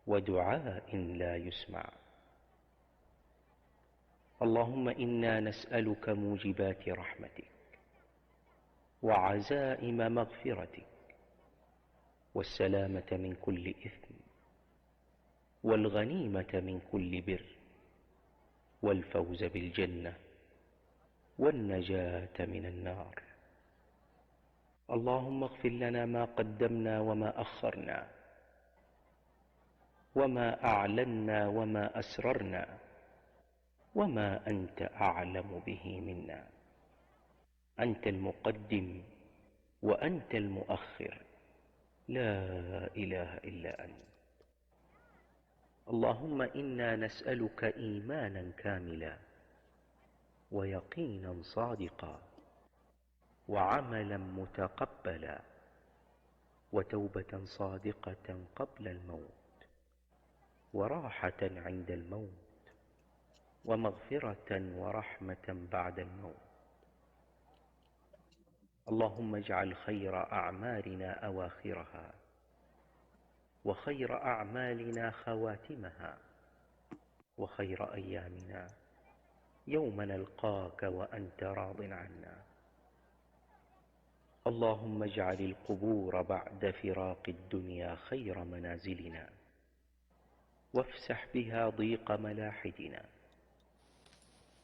ودعاء لا يسمع. اللهم إنا نسألك موجبات رحمتك وعزائم مغفرتك والسلامة من كل إثم والغنيمة من كل بر والفوز بالجنة والنجاة من النار. اللهم اغفر لنا ما قدمنا وما أخرنا وما أعلنا وما أسررنا وما أنت أعلم به منا. أنت المقدم وأنت المؤخر، لا إله إلا أنت. اللهم إنا نسألك إيمانا كاملا ويقينا صادقا وعملا متقبلا وتوبة صادقة قبل الموت وراحة عند الموت ومغفرة ورحمة بعد الموت. اللهم اجعل خير أعمالنا أواخرها وخير أعمالنا خواتمها وخير أيامنا يوم نلقاك وأنت راض عنا. اللهم اجعل القبور بعد فراق الدنيا خير منازلنا وافسح بها ضيق ملاحدنا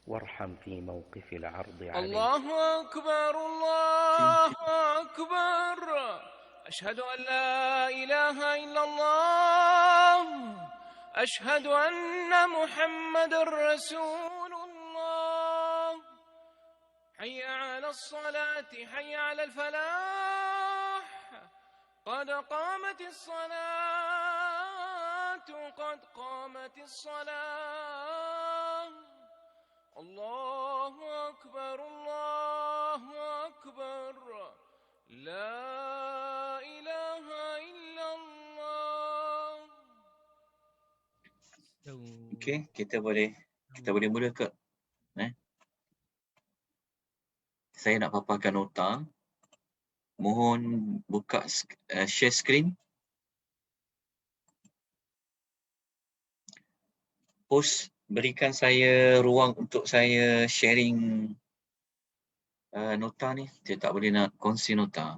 وارحم في موقف العرض عليك. الله أكبر الله أكبر. أشهد أن لا إله إلا الله. أشهد أن محمد رسول الله. حي على الصلاة حي على الفلاح. قد قامت الصلاة قد قامت الصلاة. الله أكبر الله أكبر. لا إله إلا الله. Okey, kita boleh mula ke? Saya nak paparkan nota. Mohon buka share screen. Host, berikan saya ruang untuk saya sharing nota ni. Saya tak boleh nak kongsi nota.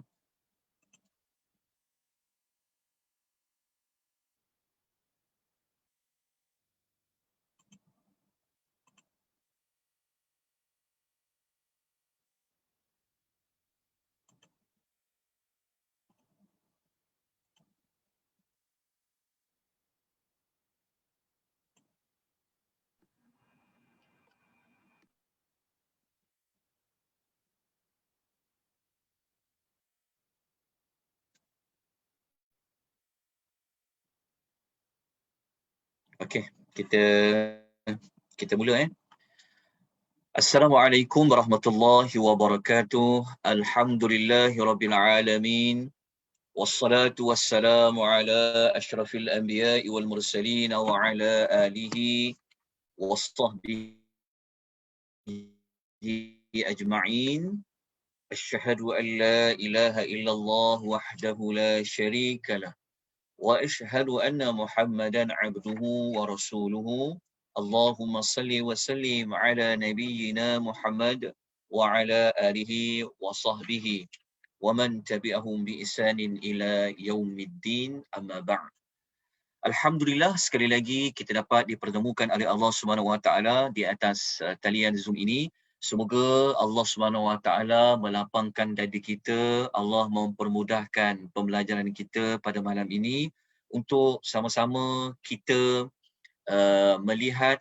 Okey, kita mula . Assalamualaikum warahmatullahi wabarakatuh. Alhamdulillahirabbil alamin. Wassalatu wassalamu ala asyrafil anbiya'i wal mursalin wa ala alihi washabbihi ajma'in. Asyhadu an la ilaha illallah wahdahu la syarika lah. Wa asyhadu anna Muhammadan abduhu wa rasuluhu. Allahumma salli wa sallim ala nabiyyina Muhammad wa ala alihi wa sahbihi wa man tabi'ahum bi ihsanin ila yaumiddin, amma ba'd. Alhamdulillah, sekali lagi kita dapat dipertemukan oleh Allah Subhanahu Wa Taala di atas talian Zoom ini. Semoga Allah Subhanahu Wa Taala melapangkan dada kita, Allah mempermudahkan pembelajaran kita pada malam ini untuk sama-sama kita melihat,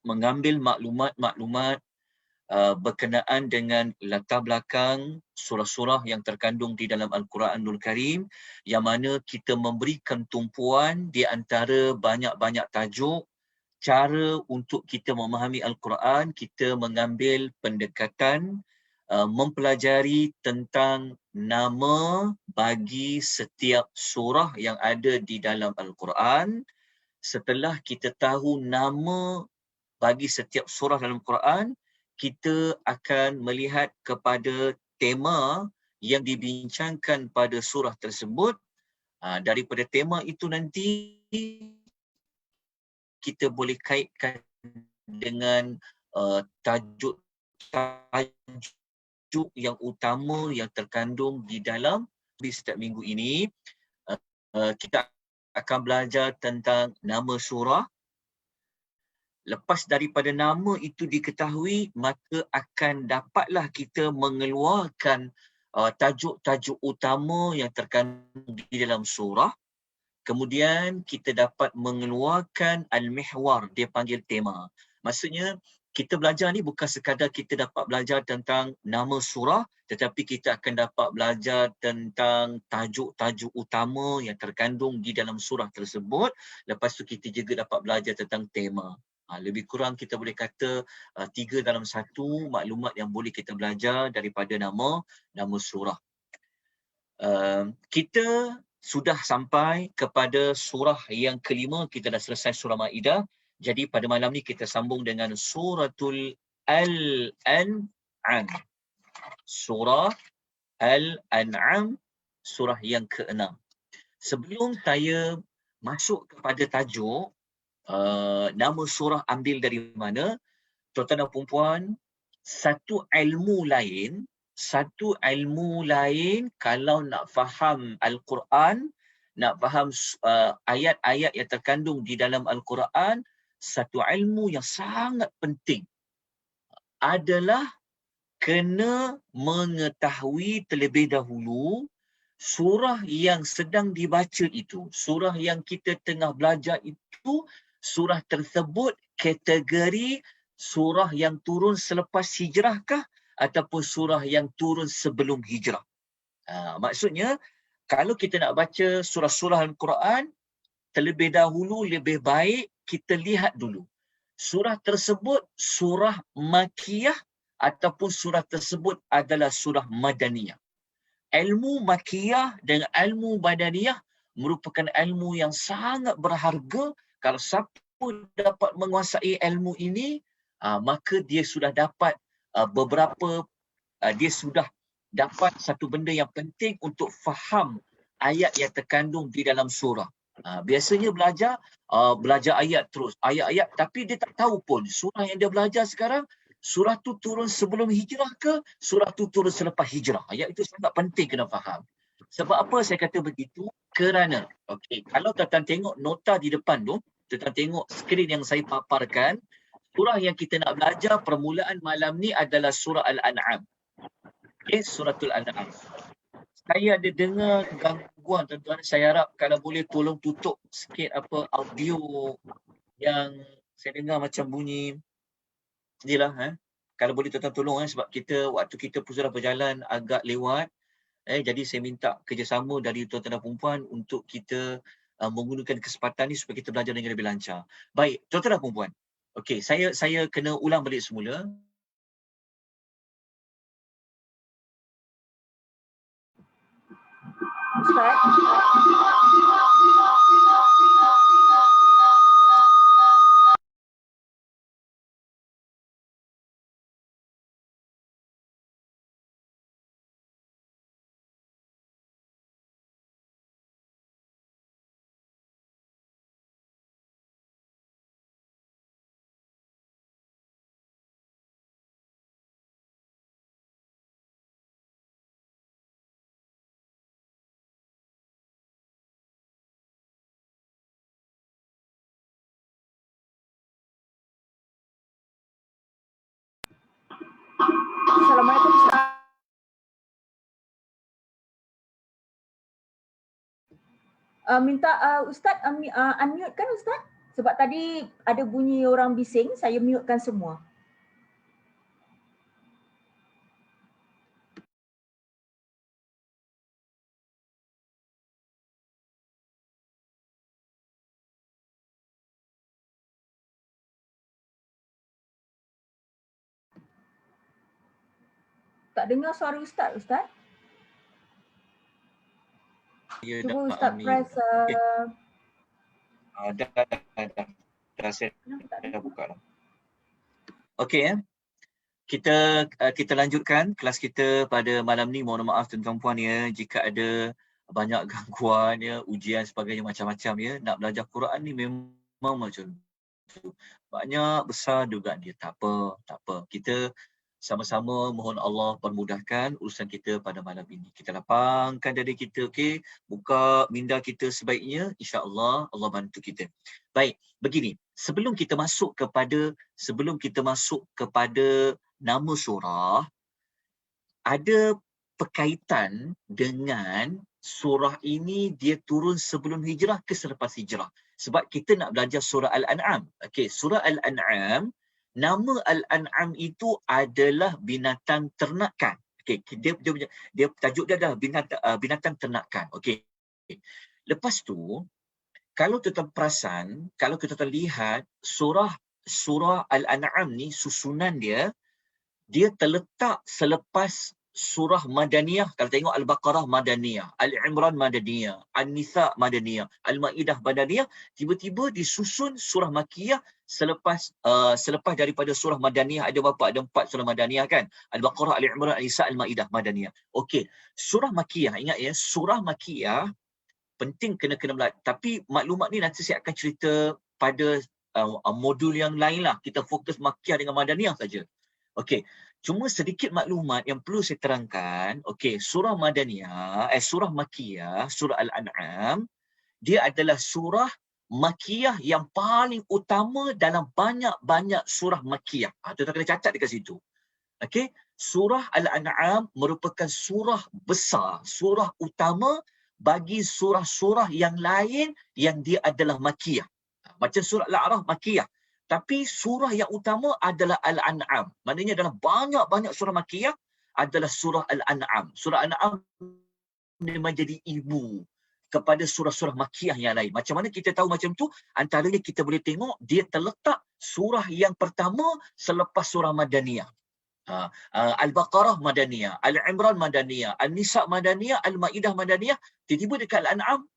mengambil maklumat-maklumat berkenaan dengan latar belakang surah-surah yang terkandung di dalam Al-Quranul Karim, yang mana kita memberikan tumpuan di antara banyak-banyak tajuk. Cara untuk kita memahami Al-Quran, kita mengambil pendekatan mempelajari tentang nama bagi setiap surah yang ada di dalam Al-Quran. Setelah kita tahu nama bagi setiap surah dalam Al-Quran, kita akan melihat kepada tema yang dibincangkan pada surah tersebut. Daripada tema itu nanti kita boleh kaitkan dengan tajuk yang utama yang terkandung di dalam setiap minggu ini. Kita akan belajar tentang nama surah. Lepas daripada nama itu diketahui, maka akan dapatlah kita mengeluarkan tajuk-tajuk utama yang terkandung di dalam surah. Kemudian kita dapat mengeluarkan al-mihwar, dia panggil tema. Maksudnya kita belajar ni bukan sekadar kita dapat belajar tentang nama surah, tetapi kita akan dapat belajar tentang tajuk-tajuk utama yang terkandung di dalam surah tersebut. Lepas tu kita juga dapat belajar tentang tema. Lebih kurang kita boleh kata 3 dalam 1 maklumat yang boleh kita belajar daripada nama surah. Kita sudah sampai kepada surah yang kelima. Kita dah selesai surah Maidah. Jadi pada malam ni kita sambung dengan suratul Al-An'am. Surah Al-An'am, surah yang ke-6. Sebelum saya masuk kepada tajuk, nama surah ambil dari mana, tuan-tuan dan puan-puan, satu ilmu lain kalau nak faham Al-Quran, nak faham ayat-ayat yang terkandung di dalam Al-Quran, satu ilmu yang sangat penting adalah kena mengetahui terlebih dahulu surah yang sedang dibaca itu, surah yang kita tengah belajar itu, surah tersebut kategori surah yang turun selepas hijrah kah ataupun surah yang turun sebelum hijrah. Maksudnya kalau kita nak baca surah-surah Al-Quran, terlebih dahulu lebih baik kita lihat dulu surah tersebut surah Makkiyah ataupun surah tersebut adalah surah Madaniyah. Ilmu Makkiyah dengan ilmu Madaniyah merupakan ilmu yang sangat berharga. Kalau siapa dapat menguasai ilmu ini, maka dia sudah dapat dia sudah dapat satu benda yang penting untuk faham ayat yang terkandung di dalam surah. Biasanya belajar ayat terus, ayat-ayat, tapi dia tak tahu pun surah yang dia belajar sekarang, surah tu turun sebelum hijrah ke, surah tu turun selepas hijrah. Ayat itu sangat penting kena faham. Sebab apa saya kata begitu? Kerana, kalau tuan-tuan tengok nota di depan tu, tuan-tuan tengok skrin yang saya paparkan, surah yang kita nak belajar permulaan malam ni adalah surah Al-An'am. Suratul An'am. Saya ada dengar gangguan, tuan-tuan. Saya harap kalau boleh tolong tutup sikit audio yang saya dengar macam bunyi. Inilah, kalau boleh tuan-tuan tolong, sebab waktu kita pun sudah berjalan agak lewat. Jadi saya minta kerjasama dari tuan-tuan dan puan-puan untuk kita menggunakan kesempatan ni supaya kita belajar dengan lebih lancar. Baik, tuan-tuan dan puan-puan. Okey, saya kena ulang balik semula. Ustaz. Assalamualaikum Ustaz. Minta Ustaz unmute kan Ustaz? Sebab tadi ada bunyi orang bising, saya mute kan semua. Tak dengar suara Ustaz, Ustaz? Ya, cuba Ustaz press. Dah saya dah buka dah. Okey, kita lanjutkan kelas kita pada malam ni. Mohon maaf tuan-tuan puan ya jika ada banyak gangguan ya, ujian sebagainya macam-macam ya. Nak belajar Quran ni memang macam tu. Banyak besar dugaan dia. Tak apa. Kita sama-sama mohon Allah permudahkan urusan kita pada malam ini. Kita lapangkan dada kita, okey? Buka minda kita sebaiknya, insya-Allah Allah bantu kita. Baik, begini. Sebelum kita masuk kepada nama surah, ada berkaitan dengan surah ini dia turun sebelum hijrah ke selepas hijrah. Sebab kita nak belajar surah Al-An'am. Okey, surah Al-An'am, nama Al-An'am itu adalah binatang ternakan. Okey, dia tajuk dia adalah binatang ternakan. Okey. Lepas tu, kalau tuan-tuan perasan, kalau kita lihat surah Al-An'am ni susunan dia terletak selepas surah Madaniyah. Kalau tengok Al-Baqarah Madaniyah, Al-Imran Madaniyah, An-Nisa Madaniyah, Al-Ma'idah Madaniyah, tiba-tiba disusun surah Makkiyah selepas daripada surah Madaniyah. Ada berapa? Ada 4 surah Madaniyah kan? Al-Baqarah, Al-Imran, An-Nisa, Al-Ma'idah Madaniyah. Okey, surah Makkiyah, ingat ya, surah Makkiyah penting kena belajar. Tapi maklumat ni nanti saya akan cerita pada modul yang lain lah. Kita fokus Makkiyah dengan Madaniyah saja. Okey, cuma sedikit maklumat yang perlu saya terangkan. Okey, surah Makkiyah, surah Al-An'am, dia adalah surah Makkiyah yang paling utama dalam banyak-banyak surah Makkiyah. Tuan-tuan kena catat dekat situ. Okey, surah Al-An'am merupakan surah besar, surah utama bagi surah-surah yang lain yang dia adalah Makkiyah. Macam surah Al-A'raf Makkiyah. Tapi surah yang utama adalah Al-An'am. Maknanya dalam banyak-banyak surah Makkiyah adalah surah Al-An'am. Surah Al-An'am dia menjadi ibu kepada surah-surah Makkiyah yang lain. Macam mana kita tahu macam tu? Antaranya kita boleh tengok dia terletak surah yang pertama selepas surah Madaniyah. Al-Baqarah Madaniyah, Al-Imran Madaniyah, An-Nisa Madaniyah, Al-Ma'idah Madaniyah. Tiba-tiba dekat Al-An'am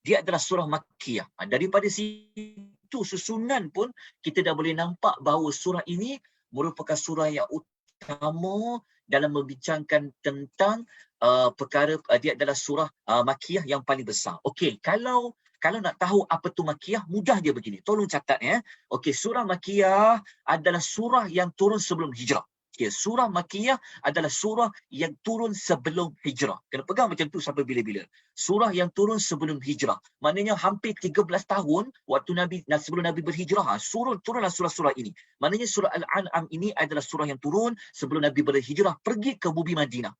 dia adalah surah Makkiyah. Daripada situ susunan pun kita dah boleh nampak bahawa surah ini merupakan surah yang utama dalam membincangkan tentang perkara dia adalah surah Makkiyah yang paling besar. Okey, kalau nak tahu apa tu Makkiyah, mudah dia begini. Tolong catat ya. Okey, surah Makkiyah adalah surah yang turun sebelum hijrah. Okay, surah Makkiyah adalah surah yang turun sebelum hijrah. Kena pegang macam tu sampai bila-bila. Surah yang turun sebelum hijrah. Maknanya hampir 13 tahun waktu sebelum Nabi berhijrah, turunlah surah-surah ini. Maknanya surah Al-An'am ini adalah surah yang turun sebelum Nabi berhijrah pergi ke bumi Madinah.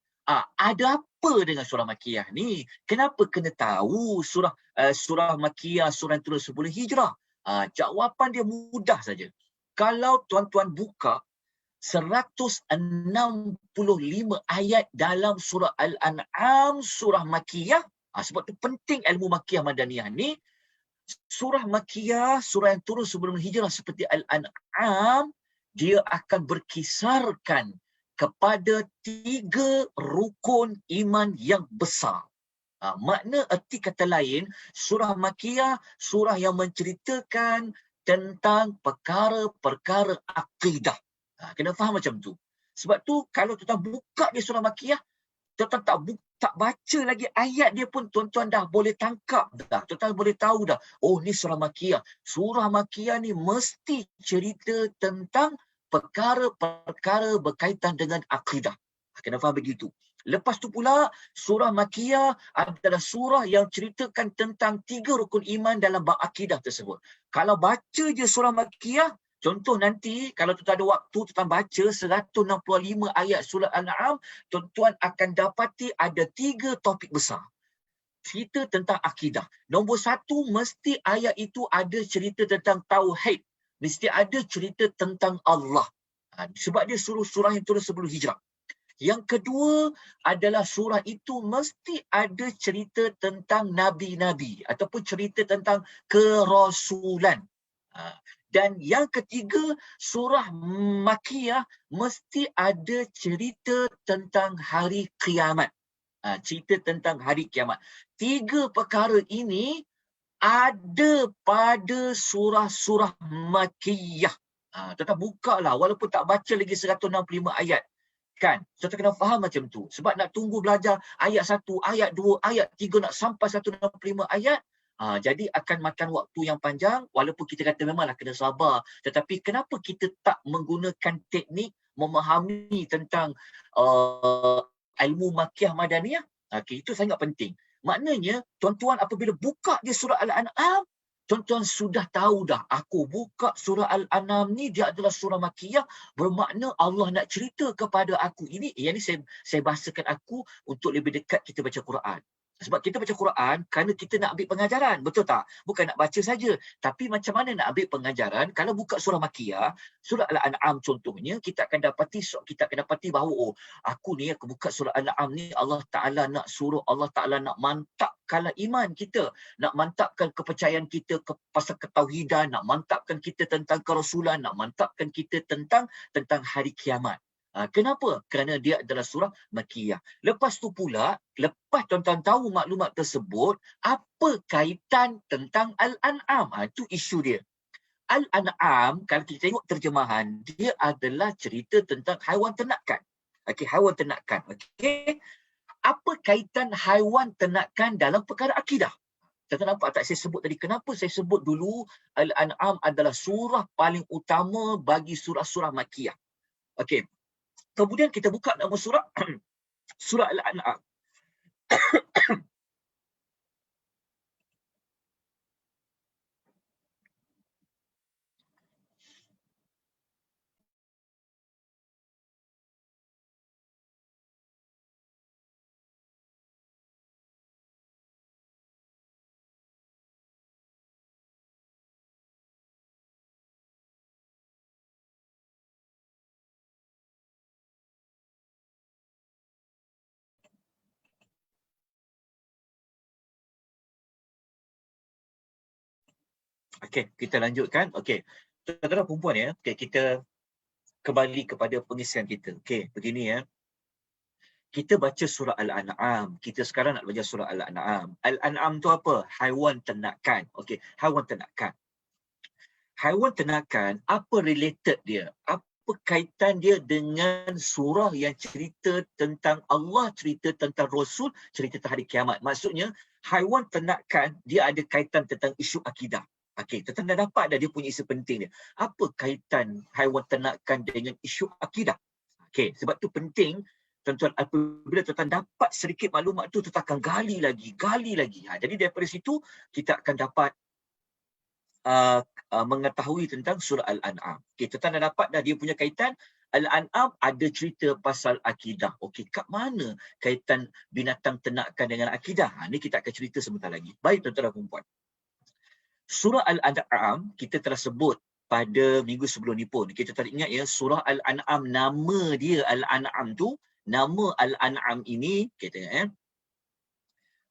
Ada apa dengan surah Makkiyah ni? Kenapa kena tahu surah Makkiyah, surah yang turun sebelum hijrah? Jawapan dia mudah saja. Kalau tuan-tuan buka 165 ayat dalam surah Al-An'am, surah Makkiyah. Sebab tu penting ilmu Makkiyah Madaniyah ni. Surah Makkiyah, surah yang turun sebelum hijrah seperti Al-An'am, dia akan berkisarkan kepada 3 rukun iman yang besar. Makna erti kata lain, surah Makkiyah, surah yang menceritakan tentang perkara-perkara akidah. Kena faham macam tu. Sebab tu kalau tuan-tuan buka di surah Makkiyah, tuan-tuan tak baca lagi ayat dia pun tuan-tuan dah boleh tangkap dah. Tuan-tuan boleh tahu dah. Oh, ni surah Makkiyah. Surah Makkiyah ni mesti cerita tentang perkara-perkara berkaitan dengan akidah. Kena faham begitu. Lepas tu pula, surah Makkiyah adalah surah yang ceritakan tentang 3 rukun iman dalam bab akidah tersebut. Kalau baca je surah Makkiyah, contoh nanti, kalau tuan ada waktu, tuan baca 165 ayat surah Al-An'am, tuan akan dapati ada 3 topik besar. Cerita tentang akidah. Nombor 1, mesti ayat itu ada cerita tentang tauhid. Mesti ada cerita tentang Allah. Sebab dia surah yang turun sebelum hijrah. Yang kedua adalah surah itu mesti ada cerita tentang nabi-nabi ataupun cerita tentang kerasulan. Dan yang ketiga, surah Makkiyah mesti ada cerita tentang hari kiamat. Cerita tentang hari kiamat. 3 perkara ini ada pada surah-surah Makkiyah. Tuan-tuan buka lah, walaupun tak baca lagi 165 ayat. Kan? Kita kena faham macam tu. Sebab nak tunggu belajar ayat 1, ayat 2, ayat 3 nak sampai 165 ayat, jadi akan makan waktu yang panjang. Walaupun kita kata memanglah kena sabar. Tetapi kenapa kita tak menggunakan teknik memahami tentang ilmu Makkiyah Madaniyah? Okay, itu sangat penting. Maknanya, tuan-tuan apabila buka je surah Al-An'am, tuan-tuan sudah tahu dah, aku buka surah Al-An'am ni, dia adalah surah Makkiyah, bermakna Allah nak cerita kepada aku. Yang ni saya bahasakan aku untuk lebih dekat kita baca Quran. Sebab kita baca Quran kerana kita nak ambil pengajaran, betul tak? Bukan nak baca saja. Tapi macam mana nak ambil pengajaran? Kalau buka surah Makkiyah, surah Al-An'am contohnya, kita akan dapati bahawa aku buka surah Al-An'am ni, Allah Ta'ala nak suruh, Allah Ta'ala nak mantapkan iman kita, nak mantapkan kepercayaan kita pasal ketauhidan, nak mantapkan kita tentang kerasulan, nak mantapkan kita tentang hari kiamat. Kenapa? Kerana dia adalah surah Makkiyah. Lepas tu pula, lepas tuan-tuan tahu maklumat tersebut, apa kaitan tentang Al-An'am? Itu isu dia. Al-An'am, kalau kita tengok terjemahan, dia adalah cerita tentang haiwan ternakan. Okey, haiwan ternakan. Okey. Apa kaitan haiwan ternakan dalam perkara akidah? Tuan-tuan nampak tak saya sebut tadi? Kenapa saya sebut dulu Al-An'am adalah surah paling utama bagi surah-surah Makkiyah? Okey. Kemudian kita buka nama surah surah Al-An'am. Okey, kita lanjutkan. Okey. Tuan-tuan perempuan ya. Okey, kita kembali kepada pengisian kita. Okey, begini ya. Kita baca surah Al-An'am. Kita sekarang nak baca surah Al-An'am. Al-An'am tu apa? Haiwan ternakan. Okey, haiwan ternakan. Haiwan ternakan, apa related dia? Apa kaitan dia dengan surah yang cerita tentang Allah, cerita tentang Rasul, cerita tentang hari kiamat? Maksudnya, haiwan ternakan, dia ada kaitan tentang isu akidah. Okey, tuan-tuan dah dapat dah dia punya isu penting dia. Apa kaitan haiwan ternakan dengan isu akidah? Okey, sebab tu penting, tuan-tuan, apabila tuan-tuan dapat sedikit maklumat tu, tuan-tuan akan gali lagi. Jadi daripada situ, kita akan dapat mengetahui tentang surah Al-An'am. Okey, tuan-tuan dah dapat dah dia punya kaitan. Al-An'am ada cerita pasal akidah. Okey, kat mana kaitan binatang ternakan dengan akidah? Ni kita akan cerita sebentar lagi. Baik tuan-tuan dan puan-puan. Surah Al-An'am kita telah sebut pada minggu sebelum ni pun. Kita tak ingat ya, surah Al-An'am, nama dia Al-An'am tu, nama Al-An'am ini, kita tengok ya.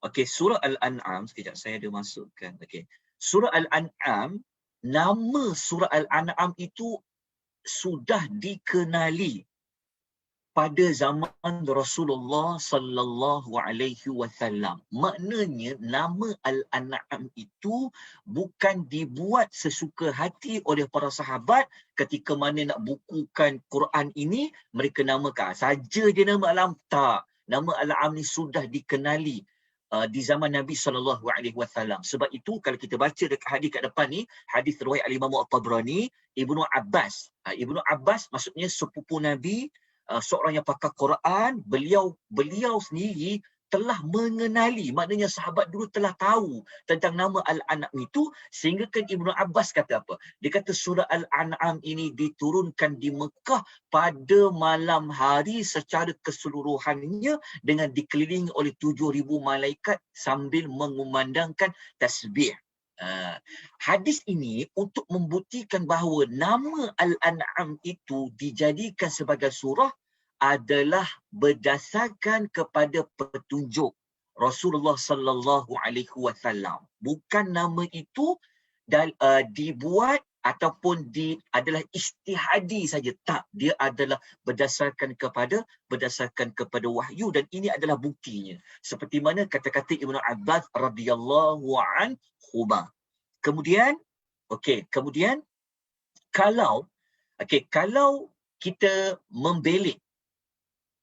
Okey, surah Al-An'am, sekejap saya ada masukkan. Okey. Surah Al-An'am, nama surah Al-An'am itu sudah dikenali pada zaman Rasulullah sallallahu alaihi wasallam. Maknanya nama Al-An'am itu bukan dibuat sesuka hati oleh para sahabat ketika mana nak bukukan Quran ini, mereka namakan saja je nama Al-An'am. Tak. Nama Al-An'am ni sudah dikenali di zaman Nabi SAW. Sebab itu kalau kita baca dekat hadis kat depan ni, hadis riwayat Al-Imam At-Tabrani, Ibnu Abbas. Ibnu Abbas maksudnya sepupu Nabi, seorang yang pakar Quran, beliau sendiri telah mengenali, maknanya sahabat dulu telah tahu tentang nama Al-An'am itu, sehingga kan Ibnu Abbas kata apa? Dia kata surah Al-An'am ini diturunkan di Mekah pada malam hari secara keseluruhannya dengan dikelilingi oleh 7,000 malaikat sambil mengumandangkan tasbih. Hadis ini untuk membuktikan bahawa nama Al-An'am itu dijadikan sebagai surah adalah berdasarkan kepada petunjuk Rasulullah sallallahu alaihi wasallam. Bukan nama itu dibuat ataupun adalah ijtihadi saja. Tak, dia adalah berdasarkan kepada wahyu, dan ini adalah buktinya. Seperti mana kata-kata Ibnu Abbas radhiyallahu anhu. Kemudian kalau kita membelik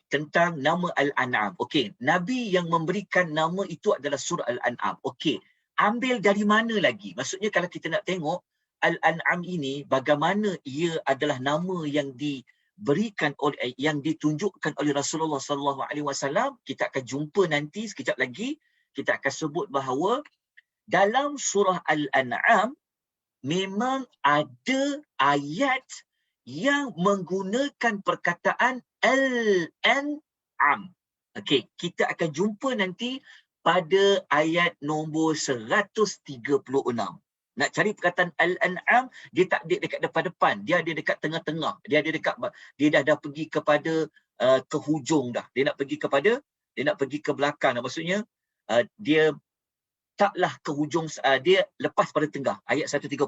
tentang nama Al-An'am. Okey, Nabi yang memberikan nama itu adalah surah Al-An'am. Okey, ambil dari mana lagi? Maksudnya kalau kita nak tengok Al-An'am ini, bagaimana ia adalah nama yang diberikan oleh, yang ditunjukkan oleh Rasulullah SAW, kita akan jumpa nanti sekejap lagi. Kita akan sebut bahawa dalam surah Al-An'am memang ada ayat yang menggunakan perkataan Al-An'am. Okey, kita akan jumpa nanti pada ayat nombor 136. Nak cari perkataan Al-An'am, dia tak ada dekat depan-depan, dia ada dekat tengah-tengah. Dia ada dekat, dia dah pergi kepada ke hujung dah. Dia nak pergi ke belakang. Maksudnya dia taklah ke hujung, dia lepas pada tengah, ayat 136.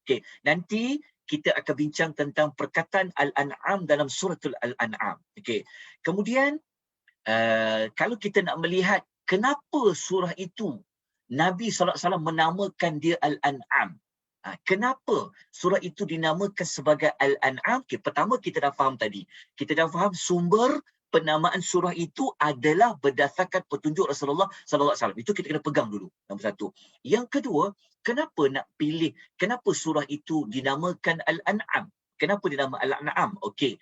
Okey, nanti kita akan bincang tentang perkataan Al-An'am dalam suratul Al-An'am. Okey. Kemudian kalau kita nak melihat kenapa surah itu Nabi SAW menamakan dia Al-An'am. Kenapa surah itu dinamakan sebagai Al-An'am? Okay, pertama kita dah faham tadi. Kita dah faham sumber penamaan surah itu adalah berdasarkan petunjuk Rasulullah SAW. Itu kita kena pegang dulu. Nombor satu. Yang kedua, kenapa nak pilih, kenapa surah itu dinamakan Al-An'am? Kenapa dinamakan Al-An'am? Okey.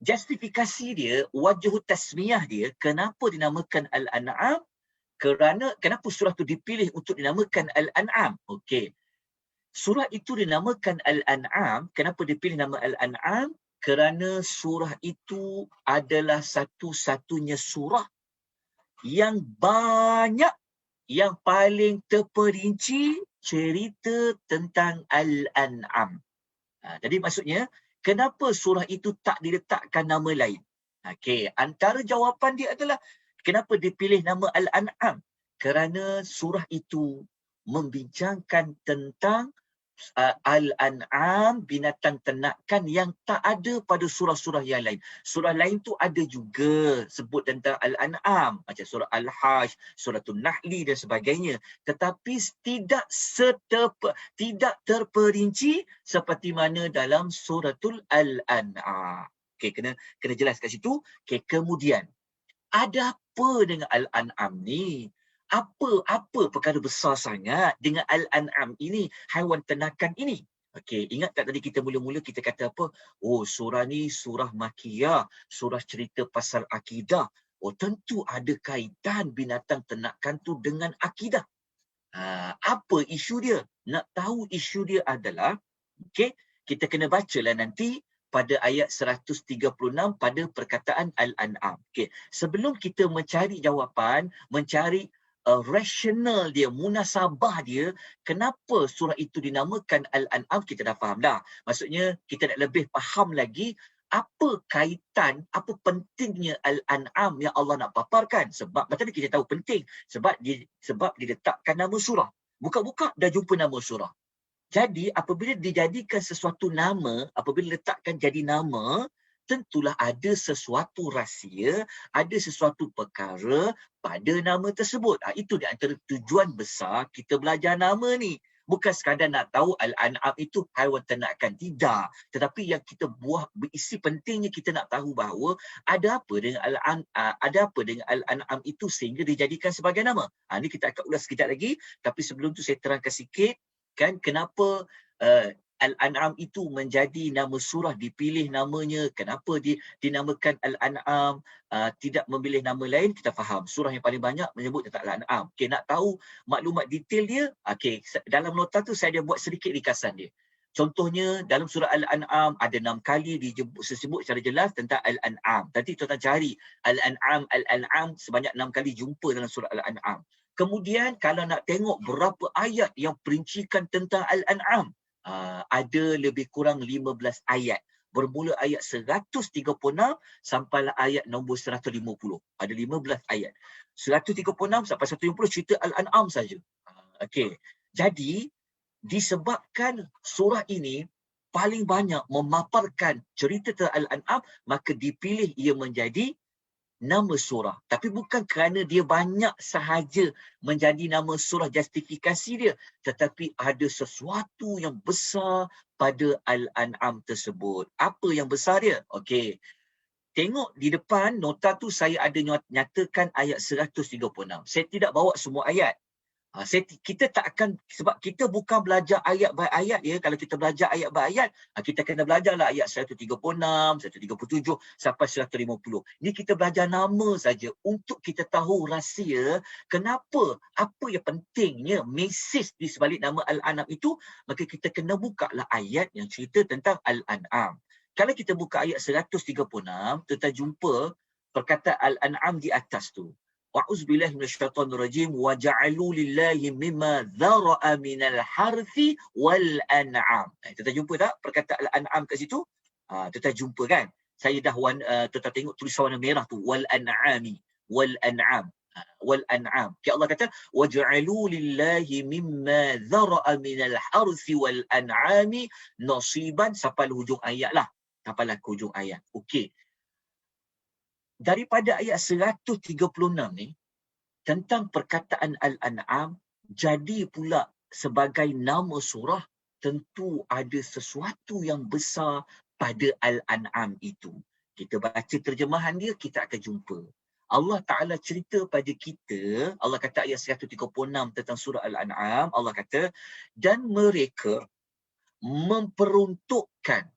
Justifikasi dia, wajah tasmiyah dia, kenapa dinamakan Al-An'am? Kerana kenapa surah itu dipilih untuk dinamakan Al-An'am? Okey. Surah itu dinamakan Al-An'am, kenapa dipilih nama Al-An'am? Kerana surah itu adalah satu-satunya surah yang banyak, yang paling terperinci cerita tentang Al-An'am. Jadi maksudnya, kenapa surah itu tak diletakkan nama lain? Okey, antara jawapan dia adalah kenapa dipilih nama Al-An'am? Kerana surah itu membincangkan tentang Al-An'am, binatang ternakan yang tak ada pada surah-surah yang lain. Surah lain tu ada juga sebut tentang Al-An'am, macam surah Al-Hajj, suratul Nahli dan sebagainya. Tetapi tidak terperinci seperti mana dalam suratul Al-An'am. Okey, kena jelas kat situ. Okey, kemudian ada apa dengan Al-An'am ni? Apa perkara besar sangat dengan Al-An'am ini, haiwan ternakan ini? Okey, ingat tak tadi kita mula-mula kita kata apa? Oh, surah ni surah Makkiyah, surah cerita pasal akidah. Oh, tentu ada kaitan binatang ternakan tu dengan akidah. Apa isu dia? Nak tahu isu dia adalah, okey, kita kena bacalah nanti pada ayat 136 pada perkataan Al-An'am. Okey, sebelum kita mencari jawapan, mencari rasional dia, munasabah dia, kenapa surah itu dinamakan Al-An'am, kita dah faham dah. Maksudnya kita nak lebih faham lagi apa kaitan, apa pentingnya Al-An'am yang Allah nak paparkan. Sebab macam mana kita tahu penting? Sebab diletakkan nama surah. Buka-buka dah jumpa nama surah. Jadi apabila dijadikan sesuatu nama, apabila letakkan jadi nama, tentulah ada sesuatu rahsia, ada sesuatu perkara pada nama tersebut. Itu di antara tujuan besar kita belajar nama ni. Bukan sekadar nak tahu Al-An'am itu haiwan ternakan. Tidak. Tetapi yang kita berisi pentingnya kita nak tahu bahawa ada apa dengan Al-An'am itu sehingga dijadikan sebagai nama. Ini kita akan ulas sekejap lagi. Tapi sebelum tu saya terangkan sikit kan kenapa Al-An'am itu menjadi nama surah, dipilih namanya, kenapa dinamakan Al-An'am, tidak memilih nama lain. Kita faham surah yang paling banyak menyebut tentang Al-An'am. Okey, nak tahu maklumat detail dia, okey, dalam nota tu saya ada buat sedikit ringkasan dia. Contohnya dalam surah Al-An'am ada 6 kali disebut secara jelas tentang Al-An'am. Nanti tuan-tuan cari Al-An'am sebanyak 6 kali jumpa dalam surah Al-An'am. Kemudian kalau nak tengok berapa ayat yang perincikan tentang Al-An'am, ada lebih kurang 15 ayat. Bermula ayat 136 sampailah ayat nombor 150. Ada 15 ayat. 136 sampai 150 cerita Al-An'am saja. Okey. Jadi disebabkan surah ini paling banyak memaparkan cerita tentang Al-An'am, maka dipilih ia menjadi nama surah. Tapi bukan kerana dia banyak sahaja menjadi nama surah justifikasi dia, tetapi ada sesuatu yang besar pada Al-An'am tersebut. Apa yang besar dia? Okey. Tengok di depan nota tu saya ada nyatakan ayat 136. Saya tidak bawa semua ayat. Kita tak akan, sebab kita bukan belajar ayat by ayat ya. Kalau kita belajar ayat by ayat, kita kena belajarlah ayat 136, 137 sampai 150. Ni kita belajar nama saja untuk kita tahu rahsia kenapa, apa yang pentingnya mesej di sebalik nama Al-An'am itu. Maka kita kena bukalah ayat yang cerita tentang Al-An'am. Kalau kita buka ayat 136, kita jumpa perkataan Al-An'am di atas tu. Wa'uzubillahi minasyaitonirrajim wa ja'alu lillahi mimma dhara'a minal harthi wal an'am. Kita jumpa tak perkataan al-an'am kat situ? Kita jumpa kan? Saya dah kita tengok tulisan warna merah tu, wal an'ami wal an'am. Wal an'am. Allah kata wa ja'alu lillahi mimma dhara'a minal harthi wal an'ami nasiban, sampai hujung ayat lah. Sampailah ke hujung ayat. Okey. Daripada ayat 136 ni, tentang perkataan Al-An'am, jadi pula sebagai nama surah, tentu ada sesuatu yang besar pada Al-An'am itu. Kita baca terjemahan dia, kita akan jumpa. Allah Ta'ala cerita pada kita, Allah kata ayat 136 tentang surah Al-An'am, Allah kata, dan mereka memperuntukkan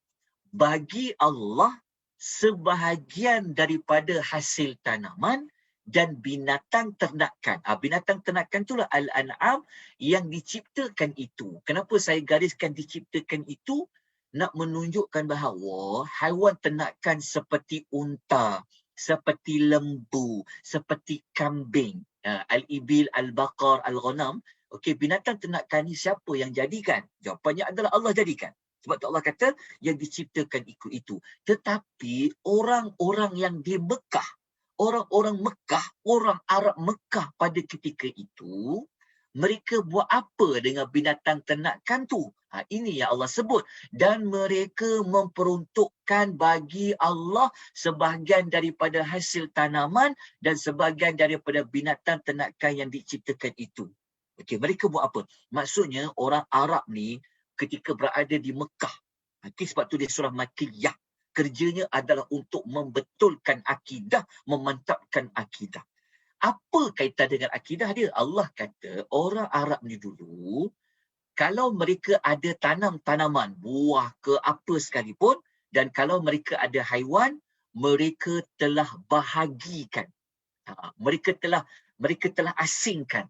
bagi Allah sebahagian daripada hasil tanaman dan binatang ternakan. Binatang ternakan itulah Al-An'am yang diciptakan itu. Kenapa saya gariskan diciptakan itu? Nak menunjukkan bahawa haiwan ternakan seperti unta, seperti lembu, seperti kambing, al-ibil, al-baqar, al-ghanam. Okey, binatang ternakan ni siapa yang jadikan? Jawapannya adalah Allah jadikan. Sebab tu Allah kata yang diciptakan itu. Tetapi orang-orang yang di Mekah, orang-orang Mekah, orang Arab Mekah pada ketika itu, mereka buat apa dengan binatang ternakan tu? Ini yang Allah sebut. Dan mereka memperuntukkan bagi Allah sebahagian daripada hasil tanaman dan sebahagian daripada binatang ternakan yang diciptakan itu. Okey, mereka buat apa? Maksudnya orang Arab ni ketika berada di Mekah. Sebab tu dia surah Makkiyah. Kerjanya adalah untuk membetulkan akidah, memantapkan akidah. Apa kaitan dengan akidah dia? Allah kata orang Arab ni dulu, kalau mereka ada tanam tanaman, buah ke apa sekalipun, dan kalau mereka ada haiwan, mereka telah bahagikan. Mereka telah asingkan.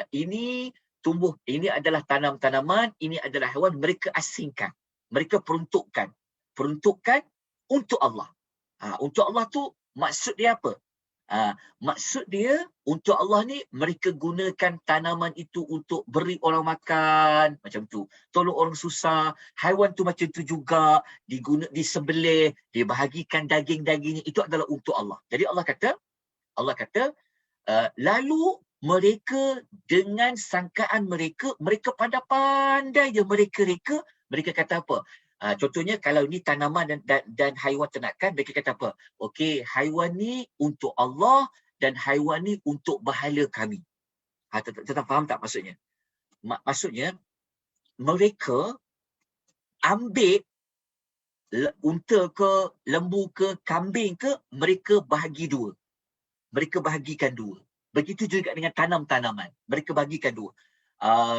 Ini tumbuh, ini adalah tanaman, ini adalah haiwan, mereka asingkan. Mereka peruntukkan. Peruntukkan untuk Allah. Untuk Allah tu maksud dia apa? Maksud dia untuk Allah ni mereka gunakan tanaman itu untuk beri orang makan, macam tu. Tolong orang susah. Haiwan tu macam tu juga, disembelih, dibahagikan daging-dagingnya, itu adalah untuk Allah. Jadi Allah kata, lalu mereka dengan sangkaan mereka pandai-pandai je mereka kata apa? Contohnya kalau ni tanaman dan haiwan ternakan, mereka kata apa? Okey, haiwan ni untuk Allah dan haiwan ni untuk bahala kami. Tetap faham tak maksudnya? Maksudnya mereka ambil unta ke, lembu ke, kambing ke, mereka bahagi dua. Mereka bahagikan dua. Begitu juga dengan tanam-tanaman. Mereka bahagikan dua.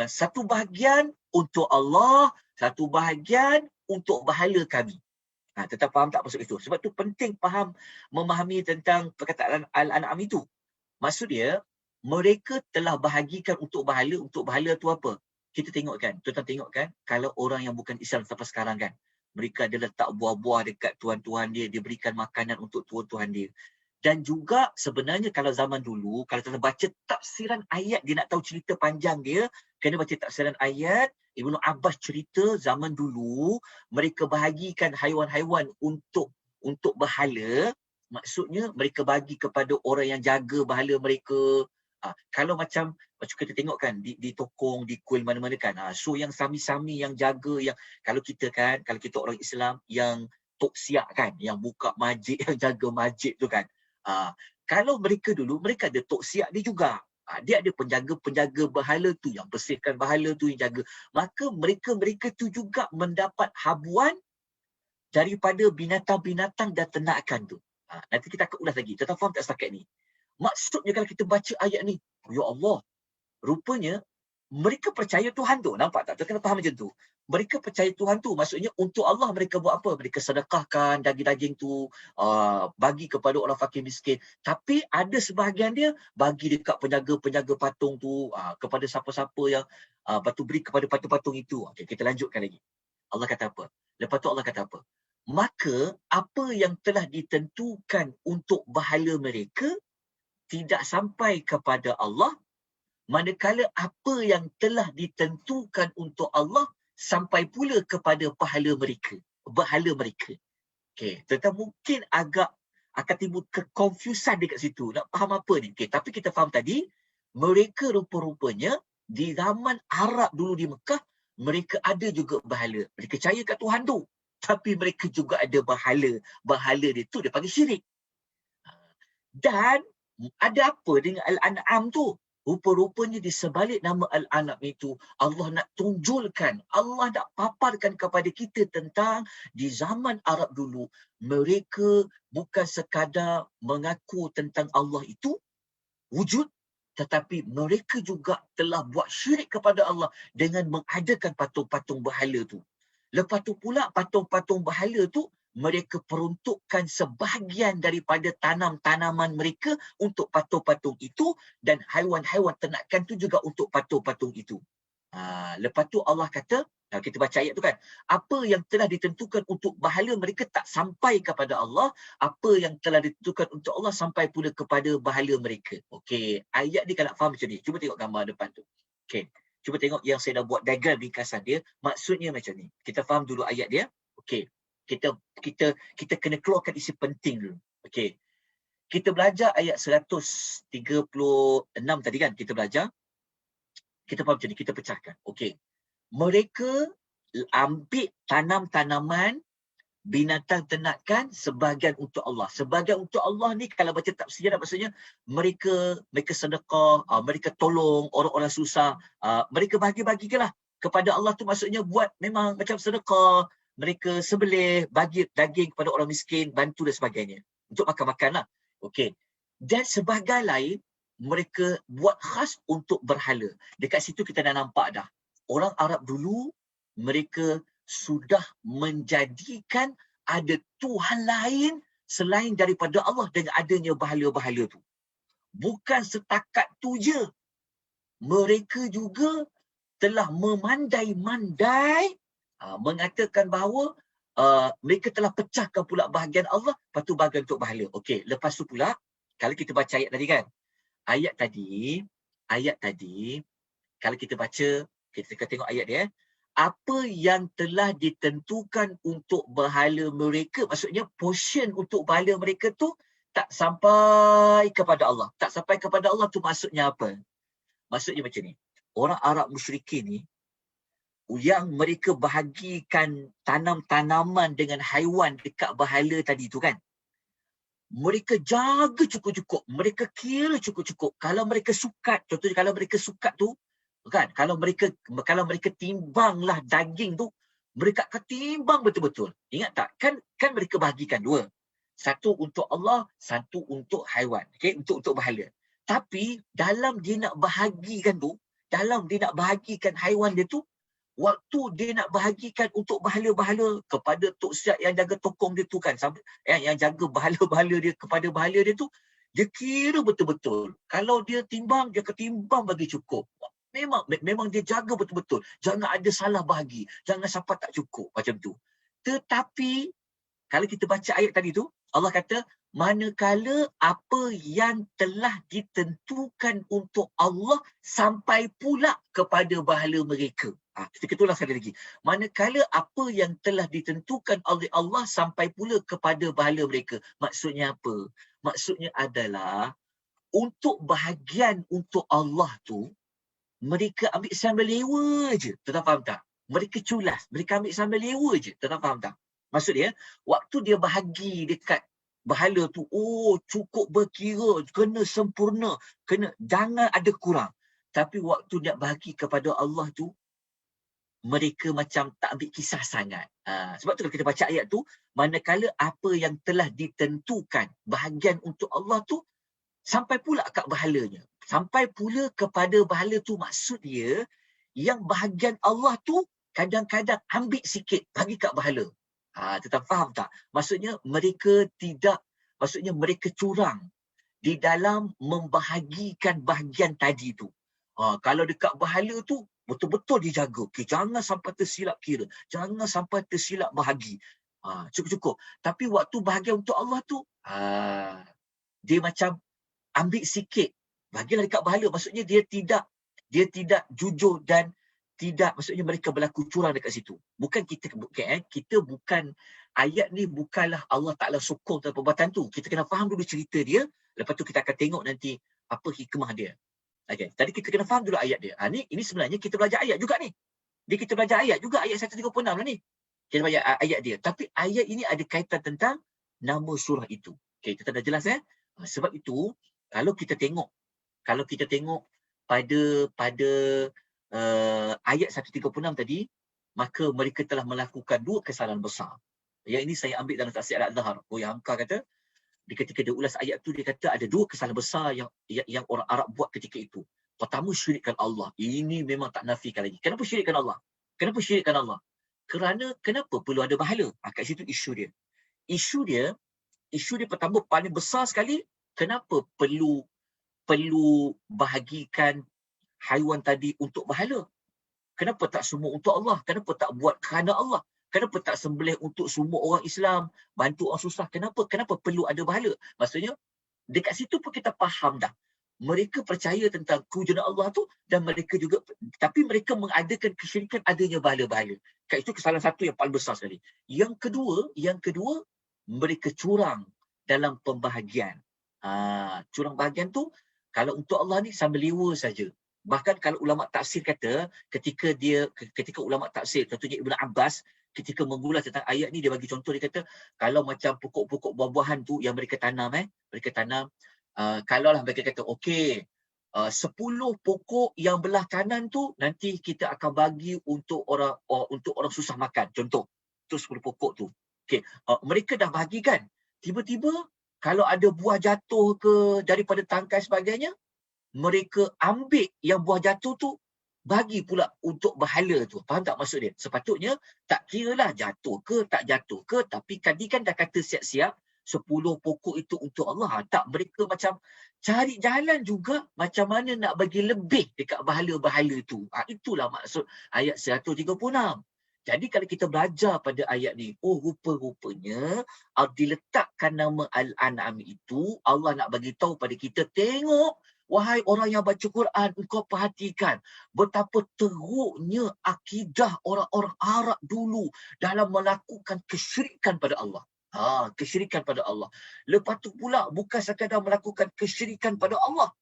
Satu bahagian untuk Allah, satu bahagian untuk bahala kami. Tetap faham tak maksud itu? Sebab tu penting memahami tentang perkataan Al-An'am itu. Maksud dia, mereka telah bahagikan untuk bahala tu apa? Kita tengok kan, kalau orang yang bukan Islam sampai sekarang kan, mereka ada letak buah-buah dekat tuan-tuan dia, dia berikan makanan untuk tuan-tuan dia. Dan juga sebenarnya kalau zaman dulu, kalau kita baca tafsiran ayat, dia nak tahu cerita panjang dia, kena baca tafsiran ayat. Ibnu Abbas cerita zaman dulu, mereka bahagikan haiwan-haiwan untuk bahala. Maksudnya mereka bagi kepada orang yang jaga bahala mereka. Kalau macam kita tengok kan, di tokong, di kuil mana-mana kan. So yang sami-sami yang jaga, yang kalau kita orang Islam, yang tok siak kan, yang buka masjid, yang jaga masjid tu kan. Kalau mereka dulu, mereka ada tok siak dia juga. Dia ada penjaga bahala tu, yang bersihkan bahala tu, yang jaga. Maka mereka tu juga mendapat habuan daripada binatang-binatang dan ternakan tu. Nanti kita akan ulas lagi. Tuan-tuan faham tak setakat ni? Maksudnya kalau kita baca ayat ni, ya Allah, rupanya mereka percaya Tuhan tu. Nampak tak? Kita kena faham macam tu. Mereka percaya Tuhan tu. Maksudnya untuk Allah mereka buat apa? Mereka sedekahkan daging-daging tu, bagi kepada orang fakir miskin. Tapi ada sebahagian dia bagi dekat penjaga-penjaga patung tu, kepada siapa-siapa yang lepas tu beri kepada patung-patung itu. Okay, kita lanjutkan lagi. Allah kata apa? Lepas tu Allah kata apa? Maka apa yang telah ditentukan untuk pahala mereka tidak sampai kepada Allah, manakala apa yang telah ditentukan untuk Allah sampai pula kepada pahala mereka. Berhala mereka. Okay. Tetapi mungkin agak akan timbul kekonfusan dekat situ. Nak faham apa ni? Okay. Tapi kita faham tadi, mereka rupa-rupanya di zaman Arab dulu di Mekah, mereka ada juga berhala. Mereka percaya kat Tuhan tu. Tapi mereka juga ada berhala. Berhala dia tu dia panggil syirik. Dan ada apa dengan Al-An'am tu? Rupa-rupanya di sebalik nama Al-An'am itu, Allah nak tunjulkan, Allah nak paparkan kepada kita tentang di zaman Arab dulu, mereka bukan sekadar mengaku tentang Allah itu wujud, tetapi mereka juga telah buat syirik kepada Allah dengan mengadakan patung-patung berhala tu. Lepas tu pula patung-patung berhala tu, mereka peruntukkan sebahagian daripada tanam-tanaman mereka untuk patung-patung itu, dan haiwan-haiwan ternakan tu juga untuk patung-patung itu. Lepas tu Allah kata, kita baca ayat tu kan, apa yang telah ditentukan untuk berhala mereka tak sampai kepada Allah, apa yang telah ditentukan untuk Allah sampai pula kepada berhala mereka. Okey, ayat ni kalau nak faham macam ni, cuba tengok gambar depan tu. Okey, cuba tengok yang saya dah buat diagram ringkasan dia, maksudnya macam ni. Kita faham dulu ayat dia. Okey, kita kena keluarkan isi penting dulu. Okey, kita belajar ayat 136 tadi kan, kita belajar. Kita faham macam ni, kita pecahkan. Okey. Mereka ambil tanam-tanaman, binatang ternakan sebahagian untuk Allah. Sebahagian untuk Allah ni kalau baca tafsir maksudnya mereka sedekah, mereka tolong orang-orang susah, mereka bagi-bagikanlah kepada Allah tu, maksudnya buat memang macam sedekah, mereka sebelih, bagi daging kepada orang miskin, bantu dan sebagainya. Untuk makan-makanlah. Okey. Dan sebahagian lain mereka buat khas untuk berhala. Dekat situ kita dah nampak dah. Orang Arab dulu, mereka sudah menjadikan ada Tuhan lain selain daripada Allah dengan adanya berhala-berhala tu. Bukan setakat tu je. Mereka juga telah memandai-mandai mengatakan bahawa mereka telah pecahkan pula bahagian Allah, lepas tu bahagian untuk berhala. Okey, lepas tu pula, kalau kita baca ayat tadi kan, ayat tadi, kalau kita baca, kita tengok ayat dia, apa yang telah ditentukan untuk berhala mereka, maksudnya portion untuk berhala mereka tu tak sampai kepada Allah. Tak sampai kepada Allah tu maksudnya apa? Maksudnya macam ni. Orang Arab musyrikin ni, yang mereka bahagikan tanam-tanaman dengan haiwan dekat berhala tadi tu kan, mereka jaga cukup-cukup, mereka kira cukup-cukup. Kalau mereka sukat, contohnya kalau mereka sukat tu, kan, kalau mereka timbanglah daging tu, mereka akan timbang betul-betul. Ingat tak? Kan mereka bahagikan dua. Satu untuk Allah, satu untuk haiwan. Okey, untuk berhala. Tapi dalam dia nak bahagikan tu, dalam dia nak bahagikan haiwan dia tu, waktu dia nak bahagikan untuk berhala-berhala kepada Tok Siap yang jaga tokong dia tu kan, yang jaga berhala-berhala dia kepada berhala dia tu, dia kira betul-betul. Kalau dia timbang, dia ketimbang bagi cukup. Memang dia jaga betul-betul. Jangan ada salah bahagi. Jangan sampai tak cukup. Macam tu. Tetapi, kalau kita baca ayat tadi tu, Allah kata, manakala apa yang telah ditentukan untuk Allah sampai pula kepada berhala mereka. Kita ulang sekali lagi. Manakala apa yang telah ditentukan oleh Allah sampai pula kepada berhala mereka. Maksudnya apa? Maksudnya adalah, untuk bahagian untuk Allah tu, mereka ambil sambil lewa je. Tuan faham tak? Mereka culas. Mereka ambil sambil lewa je. Tuan faham tak? Maksud dia, waktu dia bahagi dekat berhala tu, cukup berkira, kena sempurna, jangan ada kurang. Tapi waktu nak bahagi kepada Allah tu, mereka macam tak ambil kisah sangat. Sebab tu kalau kita baca ayat tu, manakala apa yang telah ditentukan bahagian untuk Allah tu, sampai pula kat bahalanya. Sampai pula kepada bahala tu, maksud dia, yang bahagian Allah tu kadang-kadang ambil sikit bagi kat bahala. Tetap faham tak? Maksudnya mereka curang di dalam membahagikan bahagian tadi tu. Kalau dekat bahala tu, betul-betul dijaga. Okay, jangan sampai tersilap kira. Jangan sampai tersilap bahagi. Cukup-cukup. Tapi waktu bahagian untuk Allah tu, dia macam ambil sikit. Bagilah dekat bahala. Maksudnya dia tidak jujur dan tidak, maksudnya mereka berlaku curang dekat situ. Bukan kita bukan, ayat ni bukanlah Allah Ta'ala sokong dalam perbuatan tu. Kita kena faham dulu cerita dia. Lepas tu kita akan tengok nanti apa hikmah dia. Okay. Tadi kita kena faham dulu ayat dia. Ini sebenarnya kita belajar ayat juga ni. Kita belajar ayat juga, ayat 136 lah ni. Kita belajar ayat dia. Tapi ayat ini ada kaitan tentang nama surah itu. Okay, kita dah jelas sebab itu, kalau kita tengok pada ayat 136 tadi, maka mereka telah melakukan 2 kesalahan besar. Yang ini saya ambil dalam tafsir Al-Azhar. Buya Hamka kata, ketika dia ulas ayat tu, dia kata ada 2 kesalahan besar yang orang Arab buat ketika itu. Pertama, syirikkan Allah. Ini memang tak nafikan lagi. Kenapa syirikkan Allah? Kerana kenapa perlu ada bahala? Kat situ isu dia. Isu dia pertama paling besar sekali, kenapa perlu bahagikan haiwan tadi untuk bahala? Kenapa tak semua untuk Allah? Kenapa tak buat kerana Allah? Kenapa tak sembelih untuk semua orang Islam, bantu orang susah? Kenapa perlu ada bahala? Maksudnya, dekat situ pun kita faham dah. Mereka percaya tentang kewujudan Allah tu, dan mereka juga, tapi mereka mengadakan kesyirikan adanya bahala-bahala. Kat itu kesalahan satu yang paling besar sekali. Yang kedua, mereka curang dalam pembahagian. Curang bahagian tu, kalau untuk Allah ni sambil lewa saja. Bahkan kalau ulama tafsir kata, ketika ulama tafsir, contohnya Ibn Abbas, ketika mengulas tentang ayat ni, dia bagi contoh, dia kata, kalau macam pokok-pokok buah-buahan tu yang mereka tanam, kalaulah mereka kata, okey, 10 pokok yang belah kanan tu, nanti kita akan bagi untuk orang susah makan. Contoh, tu 10 pokok tu. Okey, mereka dah bagikan. Tiba-tiba, kalau ada buah jatuh ke daripada tangkai sebagainya, mereka ambil yang buah jatuh tu, bagi pula untuk bahala tu. Faham tak maksud dia? Sepatutnya, tak kiralah jatuh ke, tak jatuh ke, tapi tadi kan dah kata siap-siap, 10 pokok itu untuk Allah. Tak, mereka macam cari jalan juga macam mana nak bagi lebih dekat bahala-bahala tu. Itulah maksud ayat 136. Jadi kalau kita belajar pada ayat ni, rupa-rupanya diletakkan nama Al-An'am itu, Allah nak bagi tahu pada kita, tengok, wahai orang yang baca Quran, engkau perhatikan betapa teruknya akidah orang-orang Arab dulu dalam melakukan kesyirikan pada Allah. Kesyirikan pada Allah. Lepas tu pula, bukan sekadar melakukan kesyirikan pada Allah,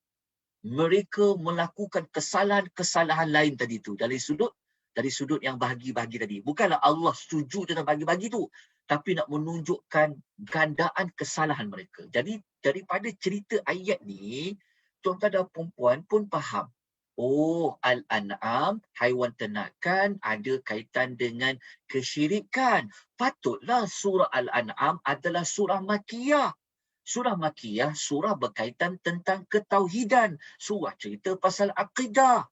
mereka melakukan kesalahan-kesalahan lain tadi tu. Dari sudut yang bahagi-bahagi tadi. Bukanlah Allah setuju dengan bahagi-bahagi tu, tapi nak menunjukkan gandaan kesalahan mereka. Jadi daripada cerita ayat ni, tuan-tuan dan perempuan pun faham. Al-An'am, haiwan ternakan, ada kaitan dengan kesyirikan. Patutlah surah Al-An'am adalah surah Makkiyah. Surah Makkiyah, surah berkaitan tentang ketauhidan. Surah cerita pasal akidah.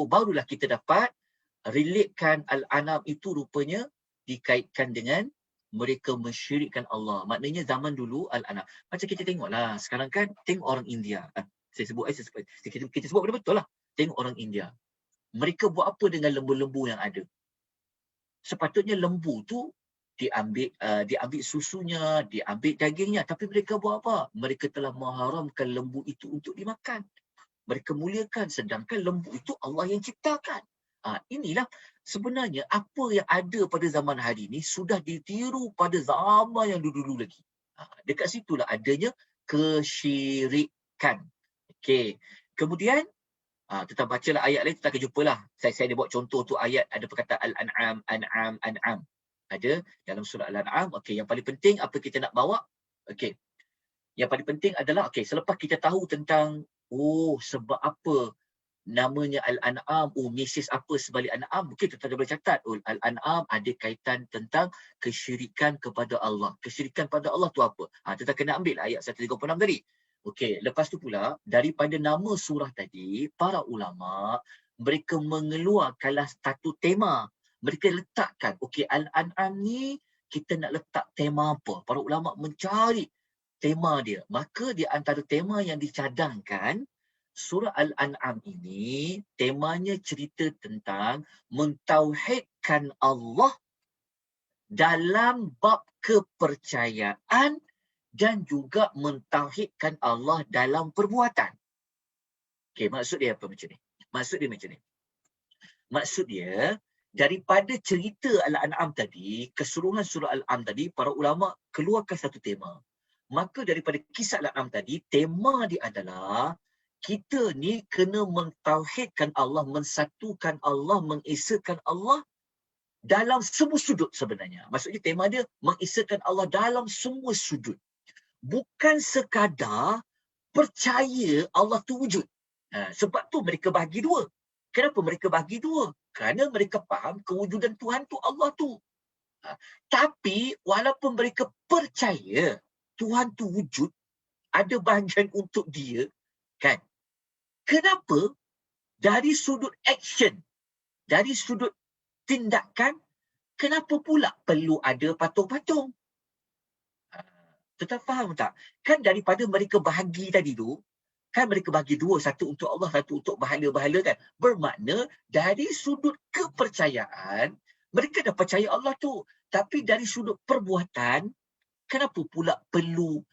Barulah kita dapat relatekan Al-An'am itu rupanya dikaitkan dengan mereka mensyirikkan Allah. Maknanya zaman dulu Al-An'am. Macam kita tengoklah, sekarang kan tengok orang India. Kita sebut betul lah. Tengok orang India. Mereka buat apa dengan lembu-lembu yang ada? Sepatutnya lembu tu diambil susunya, diambil dagingnya. Tapi mereka buat apa? Mereka telah mengharamkan lembu itu untuk dimakan. Mereka muliakan, sedangkan lembu itu Allah yang ciptakan. Inilah sebenarnya apa yang ada pada zaman hari ini sudah ditiru pada zaman yang dulu-dulu lagi. Dekat situlah adanya kesyirikan. Okey. Kemudian, kita bacalah ayat lain, kita akan jumpalah. Saya dia buat contoh tu ayat, ada perkataan Al-An'am, An'am, An'am. Ada dalam surah Al-An'am. Okey, yang paling penting apa kita nak bawa? Okey. Yang paling penting adalah, selepas kita tahu tentang, sebab apa namanya Al-An'am, Mrs. apa sebalik An'am, mungkin kita boleh catat, Al-An'am ada kaitan tentang kesyirikan kepada Allah. Kesyirikan pada Allah tu apa? Kita kena ambil ayat 136 tadi. Okey, lepas tu pula, daripada nama surah tadi, para ulama, mereka mengeluarkanlah satu tema. Mereka letakkan, okey, Al-An'am ni, kita nak letak tema apa? Para ulama mencari tema dia. Maka di antara tema yang dicadangkan, surah Al-An'am ini temanya cerita tentang mentauhidkan Allah dalam bab kepercayaan dan juga mentauhidkan Allah dalam perbuatan. Okey, maksud dia apa macam ni? Maksud dia macam ni. Maksud dia, daripada cerita Al-An'am tadi, keseluruhan surah Al-An'am tadi, para ulama keluarkan satu tema. Maka daripada kisah Al-An'am tadi, tema dia adalah kita ni kena mentauhidkan Allah, mensatukan Allah, mengesakan Allah dalam semua sudut sebenarnya. Maksudnya tema dia mengesakan Allah dalam semua sudut. Bukan sekadar percaya Allah tu wujud. Sebab tu mereka bahagi dua. Kenapa mereka bahagi dua? Kerana mereka faham kewujudan Tuhan tu Allah tu. Tapi walaupun mereka percaya Tuhan tu wujud, ada bahagian untuk dia, kan? Kenapa dari sudut action, dari sudut tindakan, kenapa pula perlu ada patung-patung? Tetap faham tak? Kan daripada mereka bahagi tadi tu, kan mereka bahagi dua, satu untuk Allah, satu untuk bahala-bahala kan. Bermakna dari sudut kepercayaan, mereka dah percaya Allah tu. Tapi dari sudut perbuatan, kenapa pula perlu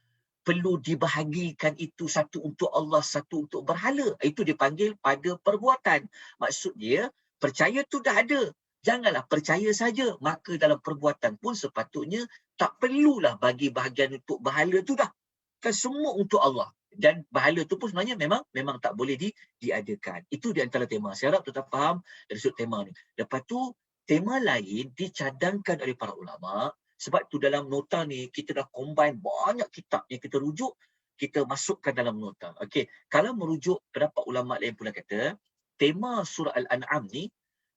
dibahagikan itu, satu untuk Allah, satu untuk berhala? Itu dipanggil pada perbuatan. Maksud dia, percaya tu dah ada. Janganlah percaya saja. Maka dalam perbuatan pun sepatutnya tak perlulah bagi bahagian untuk berhala tu dah. Kan semua untuk Allah. Dan berhala tu pun sebenarnya memang tak boleh diadakan. Itu di antara tema. Saya harap tetap faham dari sudut tema ni. Lepas tu, tema lain dicadangkan oleh para ulama. Sebab tu dalam nota ni, kita dah combine banyak kitab yang kita rujuk, kita masukkan dalam nota. Okey, kalau merujuk pendapat ulama lain pula kata, tema surah Al-An'am ni,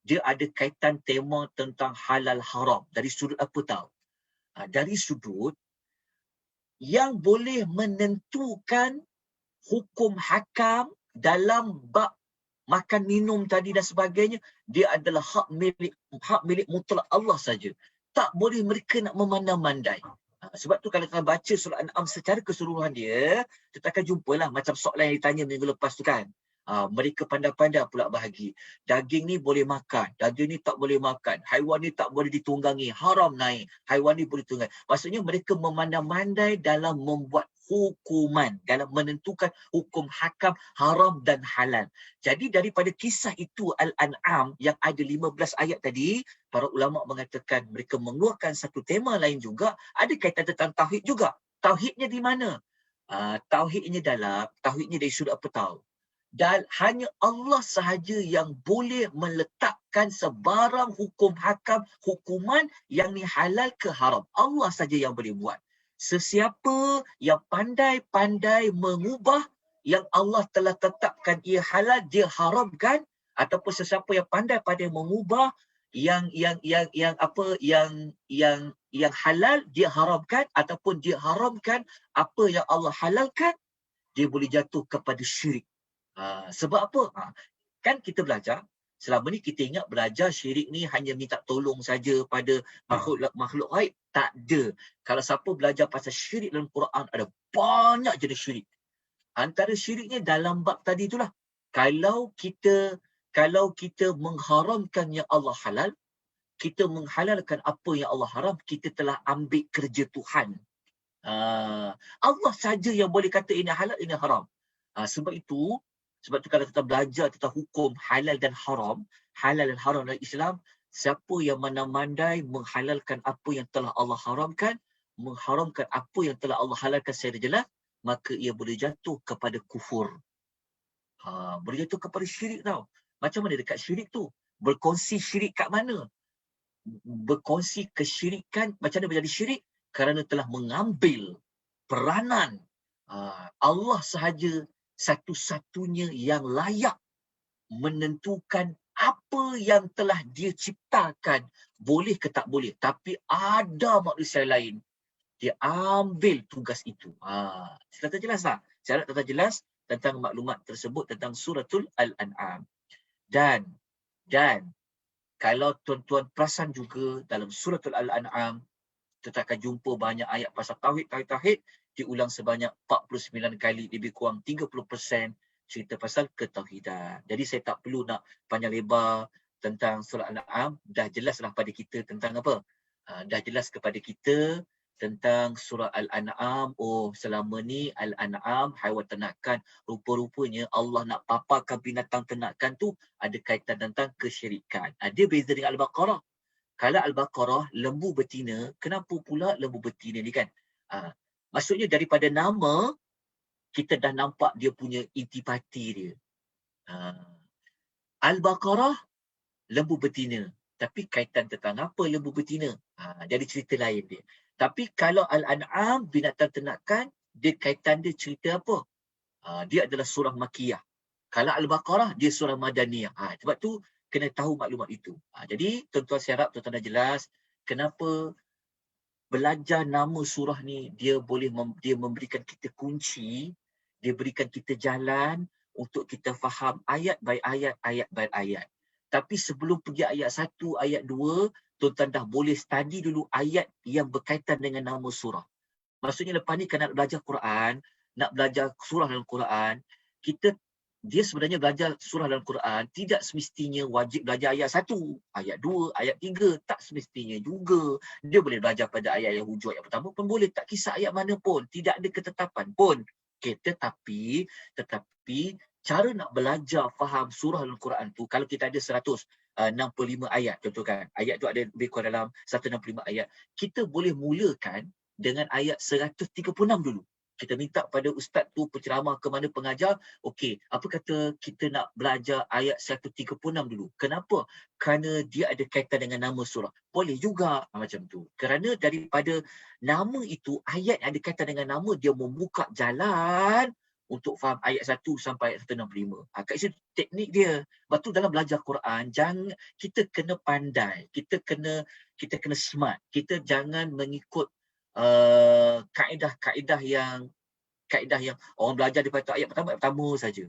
dia ada kaitan tema tentang halal haram. Dari sudut apa tahu? Dari sudut yang boleh menentukan hukum hakam dalam bab makan minum tadi dan sebagainya, dia adalah hak milik mutlak Allah saja. Tak boleh mereka nak memandang-mandai. Sebab tu kalau kita baca surah Al-An'am secara keseluruhan dia, kita akan jumpalah macam soalan yang ditanya minggu lepas tu kan. Mereka pandai-pandai pula bahagi. Daging ni boleh makan, daging ni tak boleh makan, haiwan ni tak boleh ditunggangi, haram naik, haiwan ni boleh tunggangi. Maksudnya mereka memandai-mandai dalam membuat hukuman, dalam menentukan hukum hakam haram dan halal. Jadi daripada kisah itu Al-An'am yang ada 15 ayat tadi, para ulama mengatakan mereka mengeluarkan satu tema lain juga, ada kaitan tentang tauhid juga. Tauhidnya di mana? Tauhidnya dari sudut apa tahu? Dan hanya Allah sahaja yang boleh meletakkan sebarang hukum hakam, hukuman yang ni halal ke haram. Allah saja yang boleh buat. Sesiapa yang pandai-pandai mengubah yang Allah telah tetapkan ia halal, dia haramkan, ataupun sesiapa yang pandai-pandai mengubah yang halal dia haramkan, ataupun dia haramkan apa yang Allah halalkan, dia boleh jatuh kepada syirik. Sebab apa? Kan kita belajar, selama ni kita ingat belajar syirik ni hanya minta tolong saja pada makhluk gaib. Tak ada. Kalau siapa belajar pasal syirik dalam Quran, ada banyak jenis syirik. Antara syiriknya dalam bab tadi itulah. Kalau kita mengharamkan yang Allah halal, kita menghalalkan apa yang Allah haram, kita telah ambil kerja Tuhan. Allah saja yang boleh kata ini halal, ini haram. Sebab itu kalau kita belajar tentang hukum halal dan haram dalam Islam, siapa yang mandai menghalalkan apa yang telah Allah haramkan, mengharamkan apa yang telah Allah halalkan secara jelas, maka ia boleh jatuh kepada kufur. Boleh jatuh kepada syirik tau. Macam mana dekat syirik tu? Berkongsi syirik kat mana? Berkongsi kesyirikan, macam mana menjadi syirik? Kerana telah mengambil peranan Allah sahaja satu-satunya yang layak menentukan apa yang telah dia ciptakan boleh ke tak boleh. Tapi ada manusia lain, dia ambil tugas itu. Sudah terjelas tak? Saya harap terjelas tentang maklumat tersebut tentang suratul Al-An'am. Dan kalau tuan-tuan perasan juga dalam suratul Al-An'am, kita akan jumpa banyak ayat pasal tauhid diulang sebanyak 49 kali, lebih kurang 30% cerita pasal ketauhidan. Jadi saya tak perlu nak panjang lebar tentang surah Al-An'am, dah jelaslah pada kita tentang apa? Dah jelas kepada kita tentang surah Al-An'am. Oh, selama ni Al-An'am, haiwan ternakan, rupa-rupanya Allah nak paparkan binatang ternakan tu ada kaitan tentang kesyirikan. Dia beza dengan Al-Baqarah. Kalau Al-Baqarah lembu betina, kenapa pula lembu betina ni kan? Maksudnya daripada nama, kita dah nampak dia punya intipati dia. Al-Baqarah, lembu betina. Tapi kaitan tentang apa lembu betina? Jadi cerita lain dia. Tapi kalau Al-An'am, binatang ternakan, dia kaitan dia cerita apa? Dia adalah surah Makiyah. Kalau Al-Baqarah, dia surah Madaniyah. Sebab tu, kena tahu maklumat itu. Jadi, tuan-tuan saya harap tuan-tuan dah jelas kenapa belajar nama surah ni, dia boleh dia memberikan kita kunci, dia berikan kita jalan untuk kita faham ayat by ayat, ayat by ayat. Tapi sebelum pergi ayat 1, ayat 2, tuan-tuan dah boleh study dulu ayat yang berkaitan dengan nama surah. Maksudnya lepas ni kan nak belajar Quran, nak belajar surah dalam Quran, dia sebenarnya belajar surah dalam Quran tidak semestinya wajib belajar ayat 1, ayat 2, ayat 3. Tak semestinya juga. Dia boleh belajar pada ayat yang hujung ayat pertama pun boleh. Tak kisah ayat mana pun. Tidak ada ketetapan pun. Tetapi cara nak belajar faham surah dalam Quran tu, kalau kita ada 165 ayat, contoh kan, ayat tu ada lebih kurang dalam 165 ayat, kita boleh mulakan dengan ayat 136 dulu. Kita minta pada ustaz tu, penceramah ke mana, pengajar, okey, apa kata kita nak belajar ayat 136 dulu. Kenapa? Kerana dia ada kaitan dengan nama surah. Boleh juga macam tu. Kerana daripada nama itu, ayat yang ada kaitan dengan nama, dia membuka jalan untuk faham ayat 1 sampai ayat 165. Kat situ teknik dia. Lepas tu dalam belajar Quran, kita kena pandai, kita kena smart. Kita jangan mengikut kaedah yang orang belajar daripada ayat pertama saja.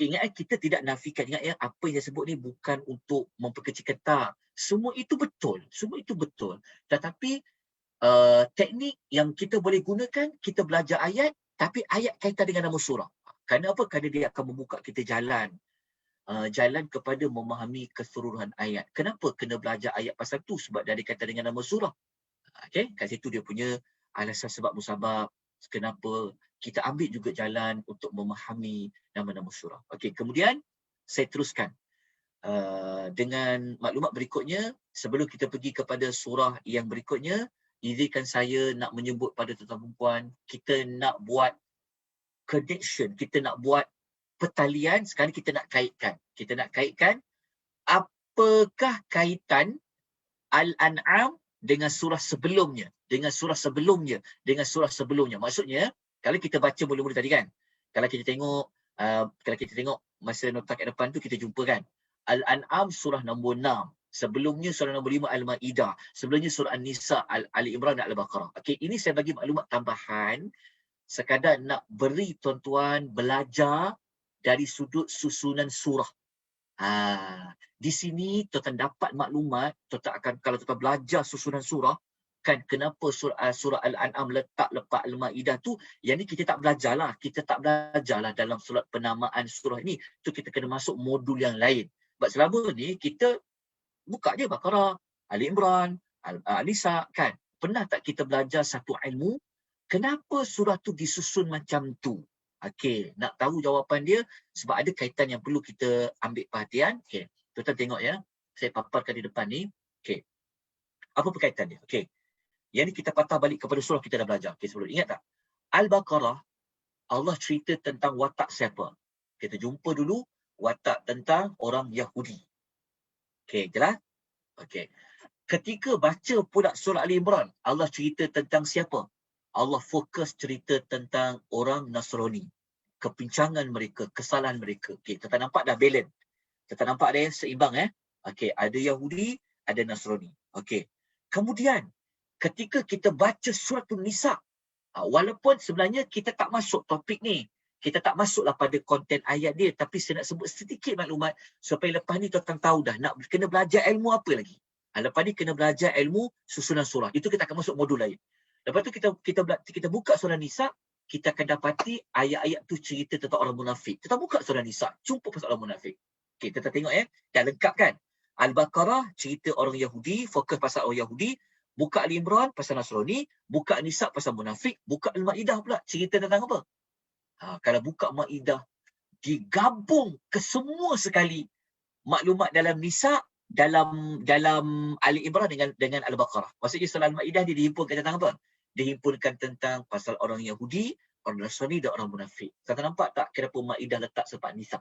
Ingat kita tidak nafikan, ingat apa yang saya sebut ni bukan untuk memperkecilkan, tak. Semua itu betul. Tetapi teknik yang kita boleh gunakan, kita belajar ayat, tapi ayat kaitan dengan nama surah. Kerana apa? Kerana dia akan membuka kita jalan kepada memahami keseluruhan ayat. Kenapa kena belajar ayat pasal tu? Sebab dia ada kaitan dengan nama surah. Okay? Kat situ dia punya alasan sebab musabab, kenapa kita ambil juga jalan untuk memahami nama-nama surah. Okay, kemudian saya teruskan dengan maklumat berikutnya. Sebelum kita pergi kepada surah yang berikutnya, izinkan saya nak menyebut pada tuan-tuan perempuan, kita nak buat connection, kita nak buat pertalian. Sekarang kita nak kaitkan apakah kaitan Al-An'am dengan surah sebelumnya. Maksudnya, kalau kita baca mula-mula tadi kan, kalau kita tengok masa nota kat depan tu, kita jumpa kan, Al-An'am surah nombor 6. Sebelumnya surah nombor 5 Al-Ma'idah. Sebelumnya surah An-Nisa, Ali Imran dan Al-Baqarah. Okey, ini saya bagi maklumat tambahan sekadar nak beri tuan-tuan belajar dari sudut susunan surah. Di sini tuan-tuan dapat maklumat, tuan-tuan akan, kalau tuan-tuan belajar susunan surah, kan kenapa surah Al-An'am letak lepas Al-Ma'idah tu, yang ni kita tak belajarlah. Dalam surat penamaan surah ni. Tu kita kena masuk modul yang lain. Sebab selama ni kita buka je Baqarah, Ali Imran, Al-Nisa kan. Pernah tak kita belajar satu ilmu, kenapa surah tu disusun macam tu? Okey, nak tahu jawapan dia sebab ada kaitan yang perlu kita ambil perhatian. Okey, tuan-tuan tengok ya. Saya paparkan di depan ni. Okey. Apa perkaitan dia? Okey. Yang ni kita patah balik kepada surah kita dah belajar. Okey, sebelum ingat tak? Al-Baqarah, Allah cerita tentang watak siapa? Kita jumpa dulu watak tentang orang Yahudi. Okey, jelas? Okey. Ketika baca pula surah Ali Imran, Allah cerita tentang siapa? Allah fokus cerita tentang orang Nasrani. Kepincangan mereka, kesalahan mereka. Okey, kita nampak dah balance. Kita nampak ada yang seimbang Okey, ada Yahudi, ada Nasrani. Okey. Kemudian ketika kita baca surah An-Nisa, walaupun sebenarnya kita tak masuk topik ni, kita tak masuklah pada konten ayat dia, tapi saya nak sebut sedikit maklumat supaya lepas ni tuan tahu dah nak kena belajar ilmu apa lagi. Lepas ni kena belajar ilmu susunan surah. Itu kita akan masuk modul lain. Lepas tu kita buka surah Nisa, kita akan dapati ayat-ayat tu cerita tentang orang munafik. Kita buka surah Nisa, jumpa pasal orang munafik. Okey, kita tengok dah lengkap kan? Al-Baqarah cerita orang Yahudi, fokus pasal orang Yahudi. Buka Al-Imran pasal Nasrani, buka Nisa pasal munafik, buka Al-Maidah pula cerita tentang apa? Kalau buka Maidah, digabung ke semua sekali maklumat dalam Nisa, dalam Ali Imran dengan Al-Baqarah. Maksudnya surah Al-Maidah dia dihimpunkan tentang apa? Dihimpunkan tentang pasal orang Yahudi, orang Nasrani dan orang munafik. Kita nampak tak kenapa Maidah letak sebab Nisa?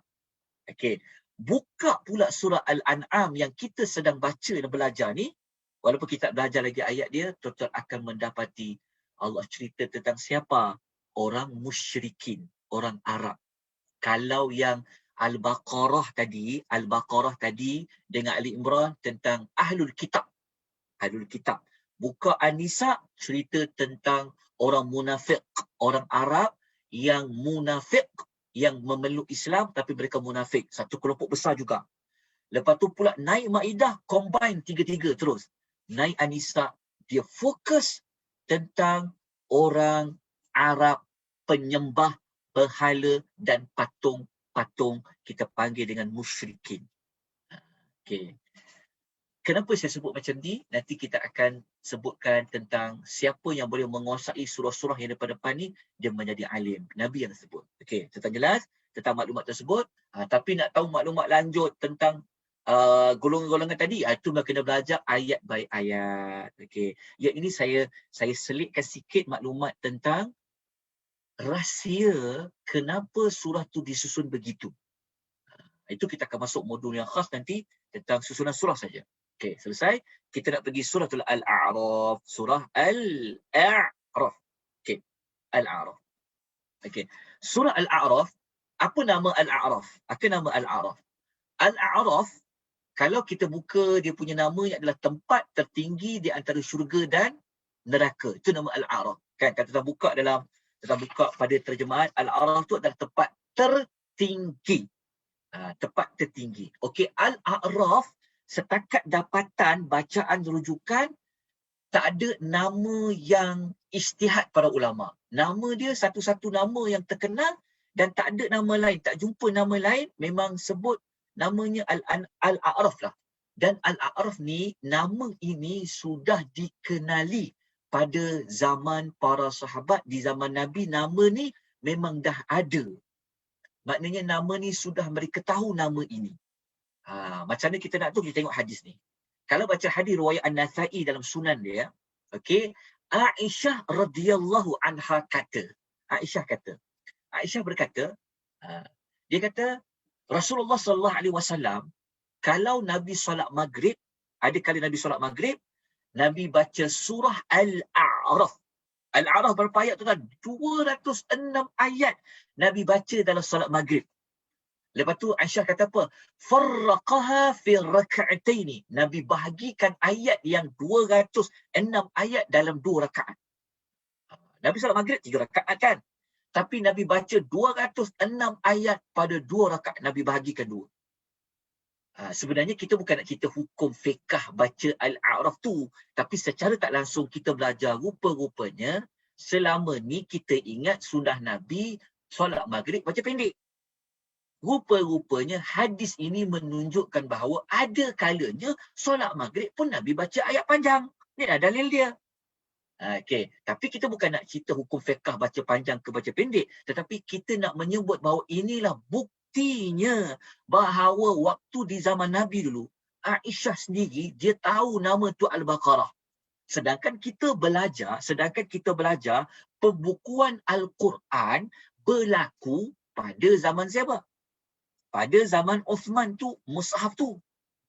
Okey. Buka pula surah Al-An'am yang kita sedang baca dan belajar ni, walaupun kita belajar lagi ayat dia, tuan-tuan akan mendapati Allah cerita tentang siapa? Orang musyrikin, orang Arab. Kalau yang Al-Baqarah tadi dengan Ali Imran tentang Ahlul Kitab. Ahlul Kitab. Buka An-Nisa cerita tentang orang munafik, orang Arab yang munafik, yang memeluk Islam tapi mereka munafik. Satu kelompok besar juga. Lepas tu pula naik Maidah, combine tiga-tiga terus. Naik An-Nisa, dia fokus tentang orang Arab penyembah berhala dan patung kita panggil dengan musyrikin. Okey. Kenapa saya sebut macam ni? Nanti kita akan sebutkan tentang siapa yang boleh menguasai surah-surah yang depan-depan ni, dia menjadi alim. Nabi yang sebut. Okey, tentang jelas tentang maklumat tersebut. Tapi nak tahu maklumat lanjut tentang golongan-golongan tadi, itu kena belajar ayat by ayat. Okey. Yang ini saya selitkan sikit maklumat tentang rahsia kenapa surah tu disusun begitu. Itu kita akan masuk modul yang khas nanti tentang susunan surah saja. Okey, selesai. Kita nak pergi surah Al-A'raf. Surah Al-A'raf. Okey, Al-A'raf. Okey. Surah Al-A'raf, apa nama Al-A'raf? Apa nama Al-A'raf? Al-A'raf, kalau kita buka dia punya namanya adalah tempat tertinggi di antara syurga dan neraka. Itu nama Al-A'raf. Kan kita buka pada terjemahan, Al-A'raf tu adalah tempat tertinggi. Tempat tertinggi. Okey, Al-A'raf setakat dapatan bacaan rujukan tak ada nama yang ijtihad para ulama. Nama dia satu-satu nama yang terkenal dan tak ada nama lain, tak jumpa nama lain, memang sebut namanya Al-A'raf lah. Dan Al-A'raf ni, nama ini sudah dikenali pada zaman para sahabat, di zaman Nabi, nama ni memang dah ada. Maknanya nama ni sudah mereka tahu nama ini. Macam mana kita nak tahu? Kita tengok hadis ni. Kalau baca hadis riwayat An-Nasa'i dalam sunan dia, okey, Aisyah radhiyallahu anha kata. Aisyah berkata, dia kata Rasulullah sallallahu alaihi wasallam kalau Nabi solat maghrib, ada kali Nabi solat maghrib, Nabi baca surah Al-A'raf. Al-A'raf berapa ayat tu kan? 206 ayat Nabi baca dalam solat maghrib. Lepas tu Aisyah kata apa? Farraqaha fi rak'ataini. Nabi bahagikan ayat yang 206 ayat dalam 2 rakaat. Nabi solat maghrib 3 rakaat kan? Tapi Nabi baca 206 ayat pada 2 rakaat. Nabi bahagikan 2. Sebenarnya kita bukan nak cerita hukum fiqh baca Al-A'raf tu, tapi secara tak langsung kita belajar rupa-rupanya selama ni kita ingat sunnah Nabi solat maghrib baca pendek. Rupa-rupanya hadis ini menunjukkan bahawa ada kalanya solat maghrib pun Nabi baca ayat panjang. Ni dah dalil dia. Okey, tapi kita bukan nak cerita hukum fiqh baca panjang ke baca pendek, tetapi kita nak menyebut bahawa inilah buktinya bahawa waktu di zaman Nabi dulu, Aisyah sendiri dia tahu nama tu Al-Baqarah. Sedangkan kita belajar pembukuan Al-Quran berlaku pada zaman siapa? Pada zaman Uthman tu, mushaf tu.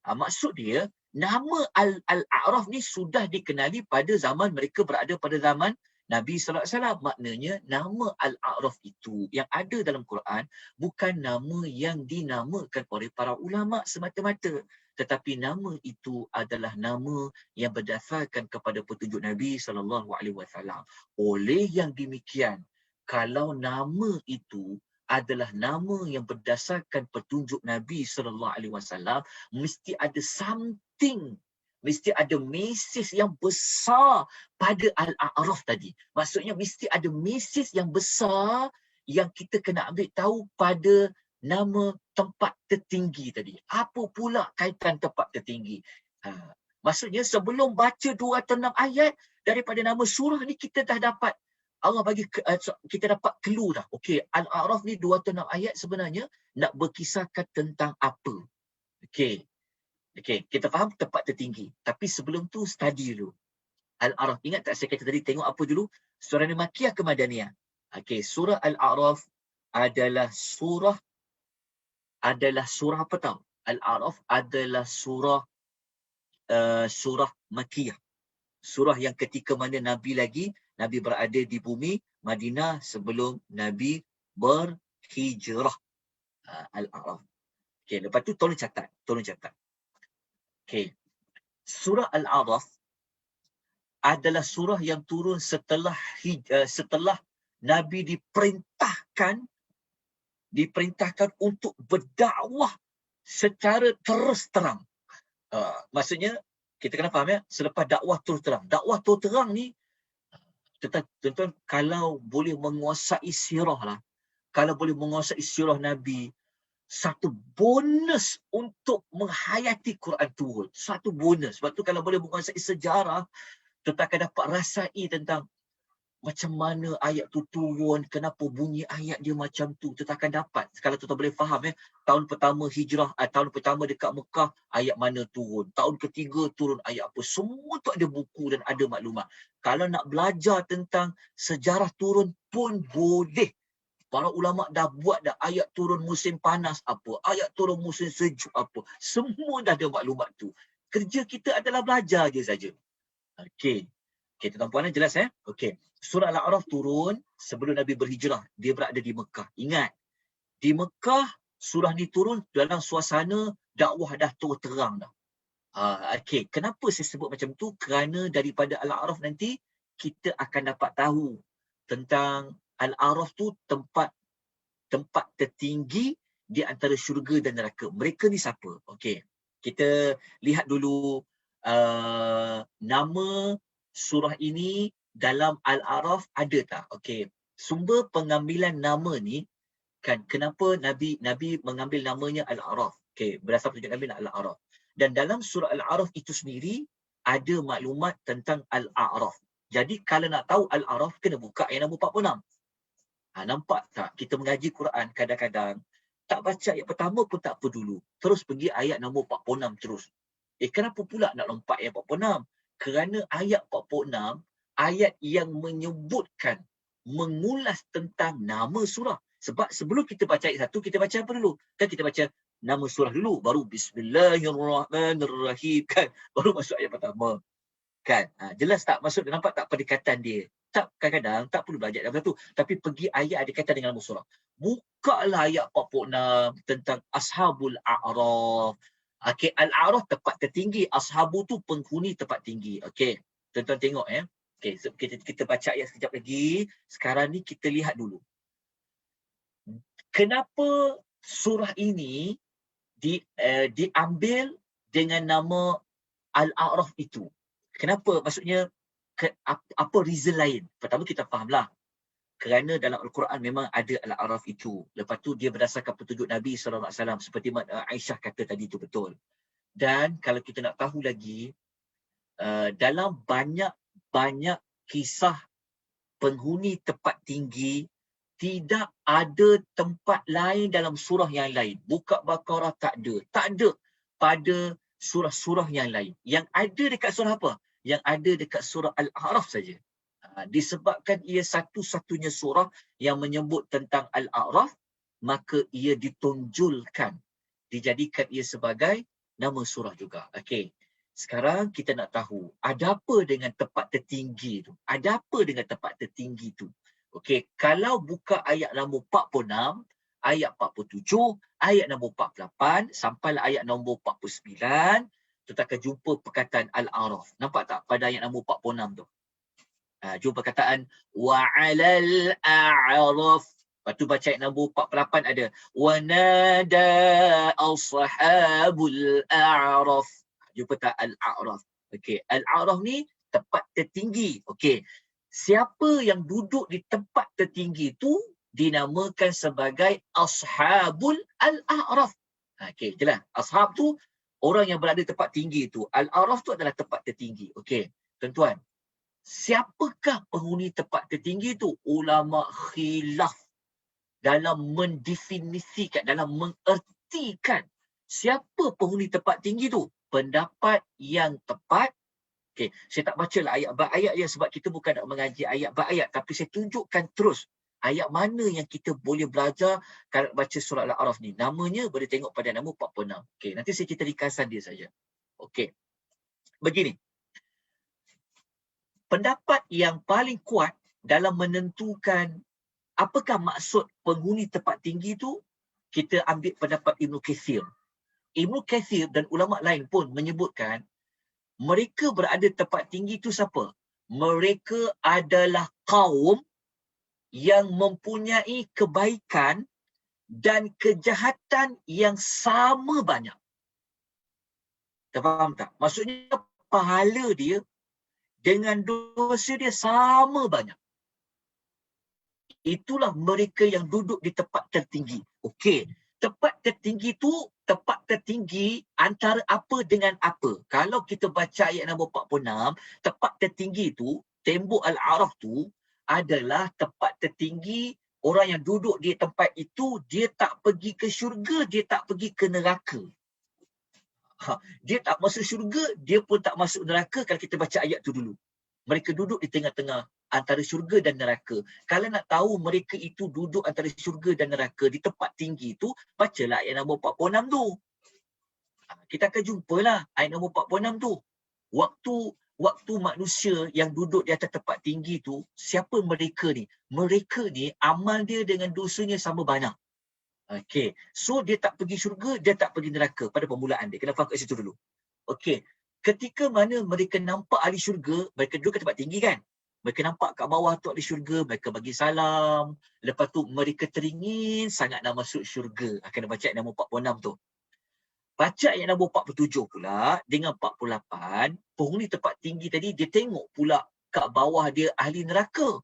Maksud dia, nama Al-A'raf ni sudah dikenali pada zaman mereka berada pada zaman Nabi sallallahu alaihi wasallam. Maknanya nama Al-A'raf itu yang ada dalam Quran bukan nama yang dinamakan oleh para ulama semata-mata, tetapi nama itu adalah nama yang berdasarkan kepada petunjuk Nabi sallallahu alaihi wasallam. Oleh yang demikian, kalau nama itu adalah nama yang berdasarkan petunjuk Nabi sallallahu alaihi wasallam, mesti ada something, mesti ada mesej yang besar pada Al-A'raf tadi. Maksudnya mesti ada mesej yang besar yang kita kena ambil tahu pada nama tempat tertinggi tadi. Apa pula kaitan tempat tertinggi? Maksudnya sebelum baca 2 atau 6 ayat daripada nama surah ni, kita dah dapat, Allah bagi kita dapat clue dah. Okey, Al-A'raf ni 2 atau 6 ayat sebenarnya nak berkisahkan tentang apa. Okey, kita faham tempat tertinggi. Tapi sebelum tu study dulu. Al-A'raf. Ingat tak saya kata tadi, tengok apa dulu? Surah ni Makkiyah ke Madaniyah? Okey, surah Al-A'raf adalah surah apa tahu? Al-A'raf adalah surah Makkiyah. Surah yang ketika mana Nabi berada di bumi Madinah sebelum Nabi berhijrah. Al-A'raf. Okey, lepas tu tolong catat. Okey. Surah Al-A'raf adalah surah yang turun setelah Nabi diperintahkan untuk berdakwah secara terus terang. Maksudnya kita kena faham ya, selepas dakwah terus terang. Dakwah terus terang ni, tuan-tuan, kalau boleh menguasai sirah lah, kalau boleh menguasai sirah Nabi, satu bonus untuk menghayati Quran turun. Satu bonus. Sebab tu kalau boleh menguasai sejarah, tuan akan dapat rasai tentang macam mana ayat tu turun, kenapa bunyi ayat dia macam tu. Tuan akan dapat. Kalau tuan boleh faham tahun pertama hijrah, tahun pertama dekat Mekah, ayat mana turun. Tahun ketiga turun ayat apa. Semua tu ada buku dan ada maklumat. Kalau nak belajar tentang sejarah turun pun boleh. Para ulama dah buat dah, ayat turun musim panas apa, ayat turun musim sejuk apa. Semua dah ada maklumat tu. Kerja kita adalah belajar je saja. Okey, tuan-puan jelas Okey. Surah Al-A'raf turun sebelum Nabi berhijrah. Dia berada di Mekah. Ingat, di Mekah surah ni turun dalam suasana dakwah dah terus terang dah. Okey, kenapa saya sebut macam tu? Kerana daripada Al-A'raf nanti kita akan dapat tahu tentang Al-A'raf tu tempat tertinggi di antara syurga dan neraka. Mereka ni siapa? Okey. Kita lihat dulu nama surah ini dalam Al-A'raf ada tak? Okey. Sumber pengambilan nama ni kan, kenapa Nabi mengambil namanya Al-A'raf? Okey, berdasarkan petunjuk Nabi Al-A'raf. Dan dalam surah Al-A'raf itu sendiri ada maklumat tentang Al-A'raf. Jadi kalau nak tahu Al-A'raf, kena buka ayat nombor 46. Nampak tak? Kita mengaji Quran kadang-kadang tak baca ayat pertama pun tak apa dulu. Terus pergi ayat nombor 46 terus. Kenapa pula nak lompat ayat 46? Kerana ayat 46 ayat yang menyebutkan, mengulas tentang nama surah. Sebab sebelum kita baca ayat 1, kita baca apa dulu? Kan kita baca nama surah dulu, baru Bismillahirrahmanirrahim kan, baru masuk ayat pertama. Kan? Jelas tak? Maksud nampak tak pendekatan dia? Tak, kadang-kadang tak perlu belajar dalam satu, tapi pergi ayat ada kaitan dengan nama surah. Bukalah ayat 46 tentang Ashabul A'raf. Okey, Al-A'raf tempat tertinggi, Ashabu tu penghuni tempat tinggi. Okey, tuan-tuan tengok Okey, so kita baca ayat sekejap lagi. Sekarang ni kita lihat dulu. Kenapa surah ini diambil dengan nama Al-A'raf itu? Kenapa? Maksudnya apa reason lain? Pertama kita fahamlah. Kerana dalam Al-Quran memang ada Al-A'raf itu. Lepas tu dia berdasarkan petunjuk Nabi SAW. Seperti Aisyah kata tadi tu betul. Dan kalau kita nak tahu lagi, dalam banyak kisah penghuni tempat tinggi, tidak ada tempat lain dalam surah yang lain. Buka Baqarah tak ada. Tak ada pada surah-surah yang lain. Yang ada dekat surah apa? Yang ada dekat surah Al-A'raf saja. Disebabkan ia satu-satunya surah yang menyebut tentang Al-A'raf, maka ia ditonjolkan, dijadikan ia sebagai nama surah juga. Okey. Sekarang kita nak tahu, ada apa dengan tempat tertinggi tu? Ada apa dengan tempat tertinggi tu? Okey, kalau buka ayat nombor 46, ayat 47, ayat nombor 48, sampailah ayat nombor 49, kita akan jumpa perkataan Al-A'raf. Nampak tak pada ayat nombor 46 tu? Jumpa perkataan wa'alal a'raf. Lepas tu baca ayat nombor 48 ada wanada ashabul a'raf. Jumpa tak Al-A'raf. Okey, Al-A'raf ni tempat tertinggi. Okey. Siapa yang duduk di tempat tertinggi tu dinamakan sebagai ashabul al-a'raf. Okey, jelas. Ashab tu orang yang berada di tempat tinggi tu. Al-A'raf tu adalah tempat tertinggi. Okey, tuan-tuan. Siapakah penghuni tempat tertinggi tu? Ulama khilaf dalam mendefinisikan, dalam mengertikan siapa penghuni tempat tinggi tu. Pendapat yang tepat. Okey, saya tak bacalah ayat ayat je sebab kita bukan nak mengaji ayat ayat, tapi saya tunjukkan terus ayat mana yang kita boleh belajar kalau baca surah Al-A'raf ni. Namanya boleh tengok pada nombor 46. Okey, nanti saya cerita ringkasan dia saja. Okey. Begini. Pendapat yang paling kuat dalam menentukan apakah maksud penghuni tempat tinggi tu, kita ambil pendapat Ibn Kathir. Ibn Kathir dan ulama lain pun menyebutkan mereka berada tempat tinggi itu siapa? Mereka adalah kaum yang mempunyai kebaikan dan kejahatan yang sama banyak. Tak faham tak? Maksudnya pahala dia dengan dosa dia sama banyak. Itulah mereka yang duduk di tempat tertinggi. Okey, tempat tertinggi tu, tempat tertinggi antara apa dengan apa. Kalau kita baca ayat nombor 46, tempat tertinggi tu, tembok Al-A'raf tu adalah tempat tertinggi. Orang yang duduk di tempat itu, dia tak pergi ke syurga, dia tak pergi ke neraka. Dia tak masuk syurga, dia pun tak masuk neraka kalau kita baca ayat tu dulu. Mereka duduk di tengah-tengah antara syurga dan neraka. Kalau nak tahu mereka itu duduk antara syurga dan neraka di tempat tinggi itu, bacalah ayat nombor 46 tu. Kita akan jumpalah ayat nombor 46 tu. Waktu manusia yang duduk di atas tempat tinggi tu, siapa mereka ni? Mereka ni amal dia dengan dosanya sama banyak. Okey. So dia tak pergi syurga, dia tak pergi neraka pada permulaan dia. Kena faham kat situ dulu. Okey. Ketika mana mereka nampak ahli syurga, mereka duduk kat tempat tinggi kan? Mereka nampak kat bawah tu ahli syurga, mereka bagi salam. Lepas tu mereka teringin sangat nak masuk syurga. Akan baca ayat nombor 46 tu. Baca ayat nombor 47 pula dengan 48, penghuni tempat tinggi tadi dia tengok pula kat bawah dia ahli neraka.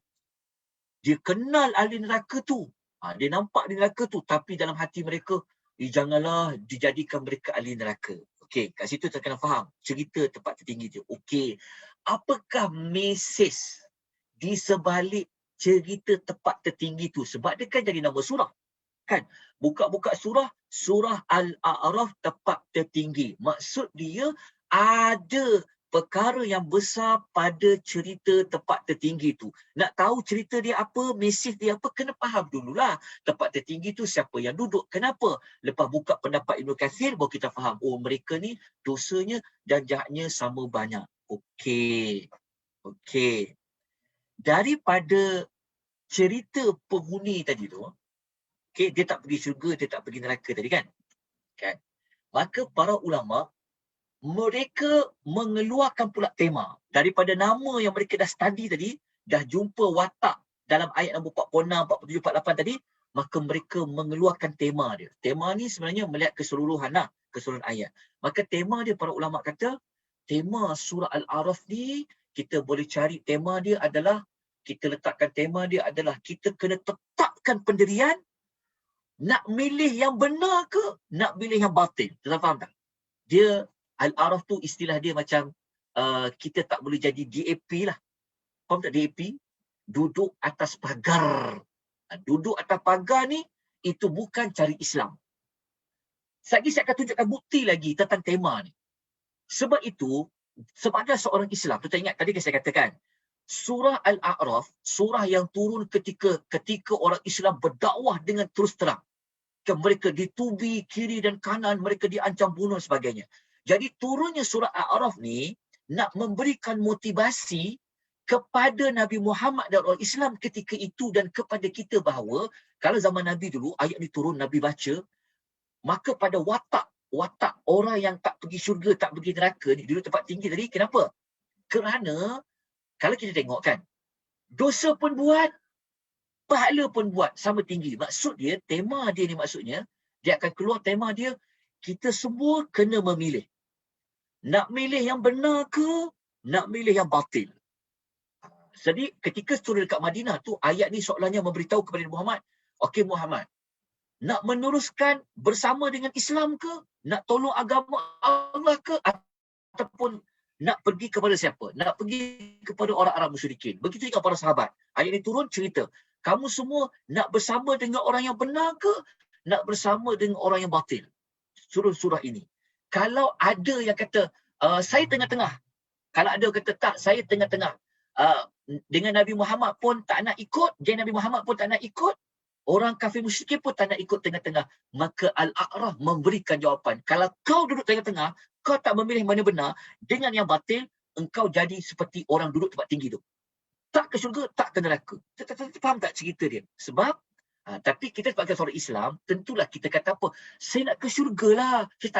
Dia kenal ahli neraka tu. Dia nampak ahli neraka tu, tapi dalam hati mereka, janganlah dijadikan mereka ahli neraka. Okey, kat situ kita kena faham cerita tempat tertinggi tu. Okey, apakah mesej di sebalik cerita tempat tertinggi tu? Sebab dia kan jadi nama surah. Kan? Buka-buka surah Al-A'raf tempat tertinggi. Maksud dia ada perkara yang besar pada cerita tempat tertinggi tu. Nak tahu cerita dia apa, mesej dia apa, kena faham dululah. Tempat tertinggi tu siapa yang duduk, kenapa. Lepas buka pendapat Ibn Kathir, baru kita faham, oh mereka ni dosanya dan jahatnya sama banyak. Okey. Okey. Daripada cerita penghuni tadi tu, okey, dia tak pergi syurga, dia tak pergi neraka tadi kan? Kan? Maka para ulama mereka mengeluarkan pula tema daripada nama yang mereka dah study tadi, dah jumpa watak dalam ayat nombor 46, 47, 48 tadi, maka mereka mengeluarkan tema dia. Tema ni sebenarnya melihat keseluruhan lah, keseluruhan ayat. Maka tema dia, para ulama kata, tema surah Al-A'raf ni, kita boleh cari tema dia adalah, kita letakkan tema dia adalah, kita kena tetapkan pendirian, nak milih yang benar ke, nak milih yang batil. Kita faham tak? Dia, Al-A'raf tu istilah dia macam kita tak boleh jadi DAP lah. Faham tak DAP? Duduk atas pagar. Duduk atas pagar ni, itu bukan cari Islam. Lagi saya akan tunjukkan bukti lagi tentang tema ni. Sebab itu, sebagai seorang Islam, kita ingat tadi saya katakan, surah Al-A'raf, surah yang turun ketika orang Islam berdakwah dengan terus terang. Mereka ditubi kiri dan kanan, mereka diancam bunuh dan sebagainya. Jadi turunnya surah Al-A'raf ni nak memberikan motivasi kepada Nabi Muhammad dan orang Islam ketika itu dan kepada kita bahawa kalau zaman Nabi dulu ayat ni turun Nabi baca, maka pada watak orang yang tak pergi syurga, tak pergi neraka ni duduk tempat tinggi tadi. Kenapa? Kerana kalau kita tengok kan, dosa pun buat, pahala pun buat, sama tinggi. Maksud dia, tema dia ni maksudnya, dia akan keluar tema dia, kita semua kena memilih. Nak milih yang benar ke, nak milih yang batil. Jadi ketika turun dekat Madinah tu, ayat ni soalannya memberitahu kepada Muhammad, okey Muhammad, nak meneruskan bersama dengan Islam ke, nak tolong agama Allah ke, ataupun nak pergi kepada siapa? Nak pergi kepada orang Arab musyrikin. Begitu juga para sahabat. Ayat ni turun cerita, kamu semua nak bersama dengan orang yang benar ke, nak bersama dengan orang yang batil? Surah ini. Kalau ada yang kata, saya tengah-tengah. Kalau ada yang kata, tak, saya tengah-tengah. Dengan Nabi Muhammad pun tak nak ikut, dengan Nabi Muhammad pun tak nak ikut, orang kafir musyrikin pun tak nak ikut tengah-tengah. Maka Al-A'raf memberikan jawapan. Kalau kau duduk tengah-tengah, kau tak memilih mana benar, dengan yang batil, engkau jadi seperti orang duduk tempat tinggi tu. Tak ke syurga, tak ke neraka. Faham tak cerita dia? Sebab, tapi kita sebagai seorang Islam, tentulah kita kata apa? Saya nak ke syurga lah. Saya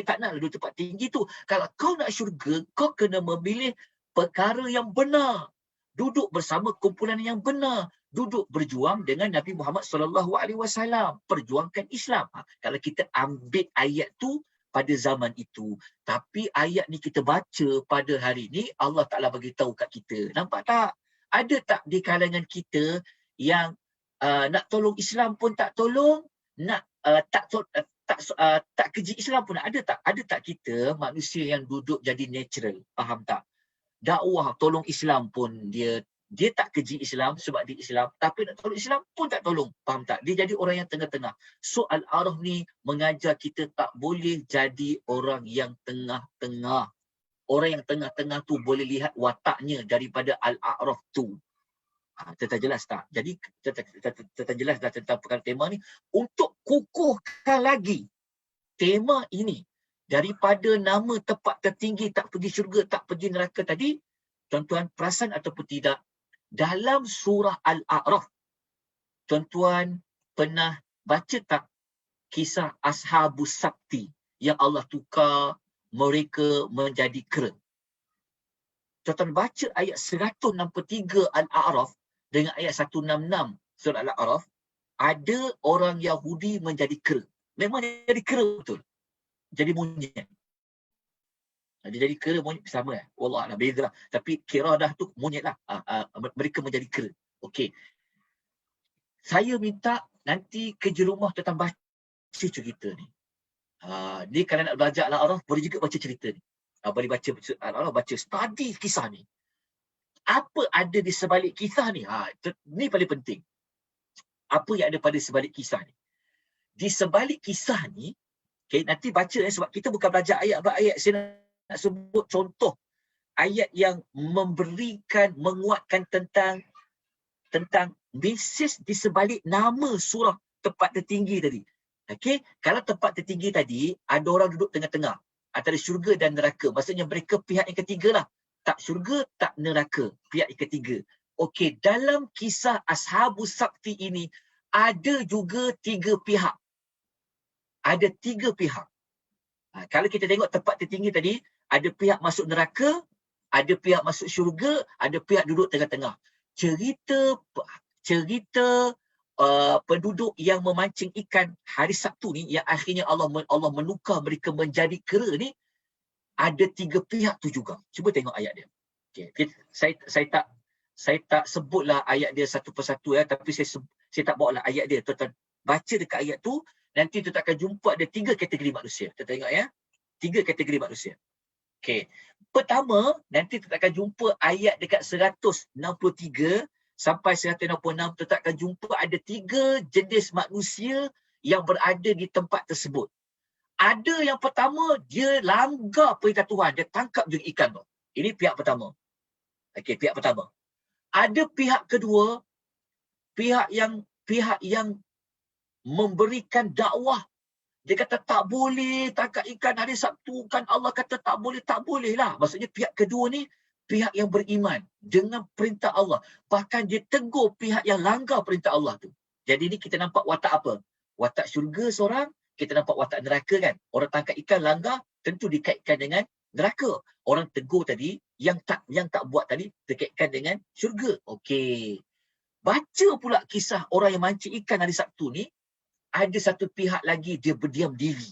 tak nak duduk tempat tinggi tu. Kalau kau nak syurga, kau kena memilih perkara yang benar. Duduk bersama kumpulan yang benar. Duduk berjuang dengan Nabi Muhammad SAW. Perjuangkan Islam. Kalau kita ambil ayat tu pada zaman itu, tapi ayat ni kita baca pada hari ni, Allah Ta'ala bagi tahu kat kita. Nampak tak? Ada tak di kalangan kita yang nak tolong Islam pun tak tolong, nak tak keji Islam pun ada tak? Ada tak kita manusia yang duduk jadi natural? Faham tak? Dakwah tolong Islam pun dia tak keji Islam sebab dia Islam, tapi nak tolong Islam pun tak tolong. Faham tak? Dia jadi orang yang tengah-tengah. So Al-A'raf ni mengajar kita tak boleh jadi orang yang tengah-tengah. Orang yang tengah-tengah tu boleh lihat wataknya daripada Al-A'raf tu. Tetap jelas tak? Jadi tetap jelas dah tentang perkara tema ni. Untuk kukuhkan lagi tema ini daripada nama tempat tertinggi, tak pergi syurga, tak pergi neraka tadi, tuan-tuan perasan ataupun tidak, dalam surah Al-A'raf, tuan-tuan pernah baca tak kisah Ashabus Sabti yang Allah tukar mereka menjadi kera? Tuan-tuan baca ayat 163 Al-A'raf dengan ayat 166 surah Al-A'raf, ada orang Yahudi menjadi kera. Memang jadi kera betul. Jadi monyet. Dia jadi kera monyet sama Wallah lah, beza lah. Tapi kiradah tu monyet lah. Mereka menjadi kera. Okey. Saya minta nanti kerja rumah tentang baca cerita ni. Ni kalau nak belajar Al-A'raf, boleh juga baca cerita ni. Boleh baca Al-A'raf, baca study kisah ni. Apa ada di sebalik kisah ni? Ni paling penting. Apa yang ada pada sebalik kisah ni? Di sebalik kisah ni, okay, nanti baca sebab kita bukan belajar ayat-ayat. Saya nak sebut contoh ayat yang memberikan, menguatkan tentang mesej di sebalik nama surah tempat tertinggi tadi. Okey, kalau tempat tertinggi tadi ada orang duduk tengah-tengah antara syurga dan neraka. Maksudnya mereka pihak yang ketiga lah. Tak syurga, tak neraka. Pihak yang ketiga. Okey, dalam kisah Ashabus Sabti ini ada juga 3 pihak. Ada 3 pihak. Kalau kita tengok tempat tertinggi tadi, ada pihak masuk neraka, ada pihak masuk syurga, ada pihak duduk tengah-tengah. Cerita penduduk yang memancing ikan hari Sabtu ni, yang akhirnya Allah menukar mereka menjadi kera ni, ada 3 pihak tu juga. Cuba tengok ayat dia. Okay. Saya tak sebutlah ayat dia satu persatu tapi saya tak bawa lah ayat dia. Tuan-tuan baca dekat ayat tu, nanti tuan akan jumpa ada 3 kategori manusia. Kita tengok 3 kategori manusia. Okey. Pertama, nanti tuan akan jumpa ayat dekat 163 sampai 166, tuan akan jumpa ada 3 jenis manusia yang berada di tempat tersebut. Ada yang pertama, dia langgar perintah Tuhan, dia tangkap juga ikan tu. Ini pihak pertama. Okey, pihak pertama. Ada pihak kedua, pihak yang memberikan dakwah Dia kata tak boleh tangkap ikan hari Sabtu. Kan Allah kata tak boleh. Tak boleh lah. Maksudnya pihak kedua ni pihak yang beriman dengan perintah Allah. Bahkan dia tegur pihak yang langgar perintah Allah tu. Jadi ni kita nampak watak apa? Watak syurga seorang, kita nampak watak neraka kan. Orang tangkap ikan langgar tentu dikaitkan dengan neraka. Orang tegur tadi yang tak buat tadi dikaitkan dengan syurga. Okey. Baca pula kisah orang yang mancing ikan hari Sabtu ni, ada satu pihak lagi dia berdiam diri.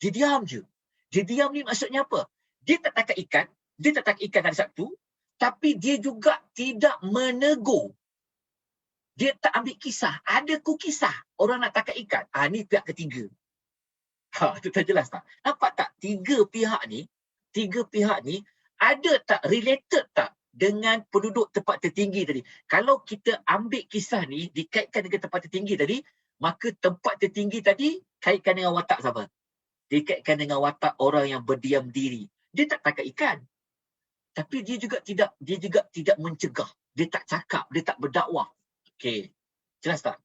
Dia diam je. Dia diam ni maksudnya apa? Dia tak tangkap ikan, dia tak tangkap ikan hari Sabtu, tapi dia juga tidak menegur. Dia tak ambil kisah. Ada kisah orang nak tangkap ikan. Ni pihak ketiga. Itu tak jelas tak? Nampak tak? Tiga pihak ni ada tak related tak dengan penduduk tempat tertinggi tadi? Kalau kita ambil kisah ni dikaitkan dengan tempat tertinggi tadi, maka tempat tertinggi tadi kaitkan dengan watak siapa? Dikaitkan dengan watak orang yang berdiam diri. Dia tak tangkap ikan. Tapi dia juga tidak mencegah. Dia tak cakap, dia tak berdakwah. Okey. Jelas tak?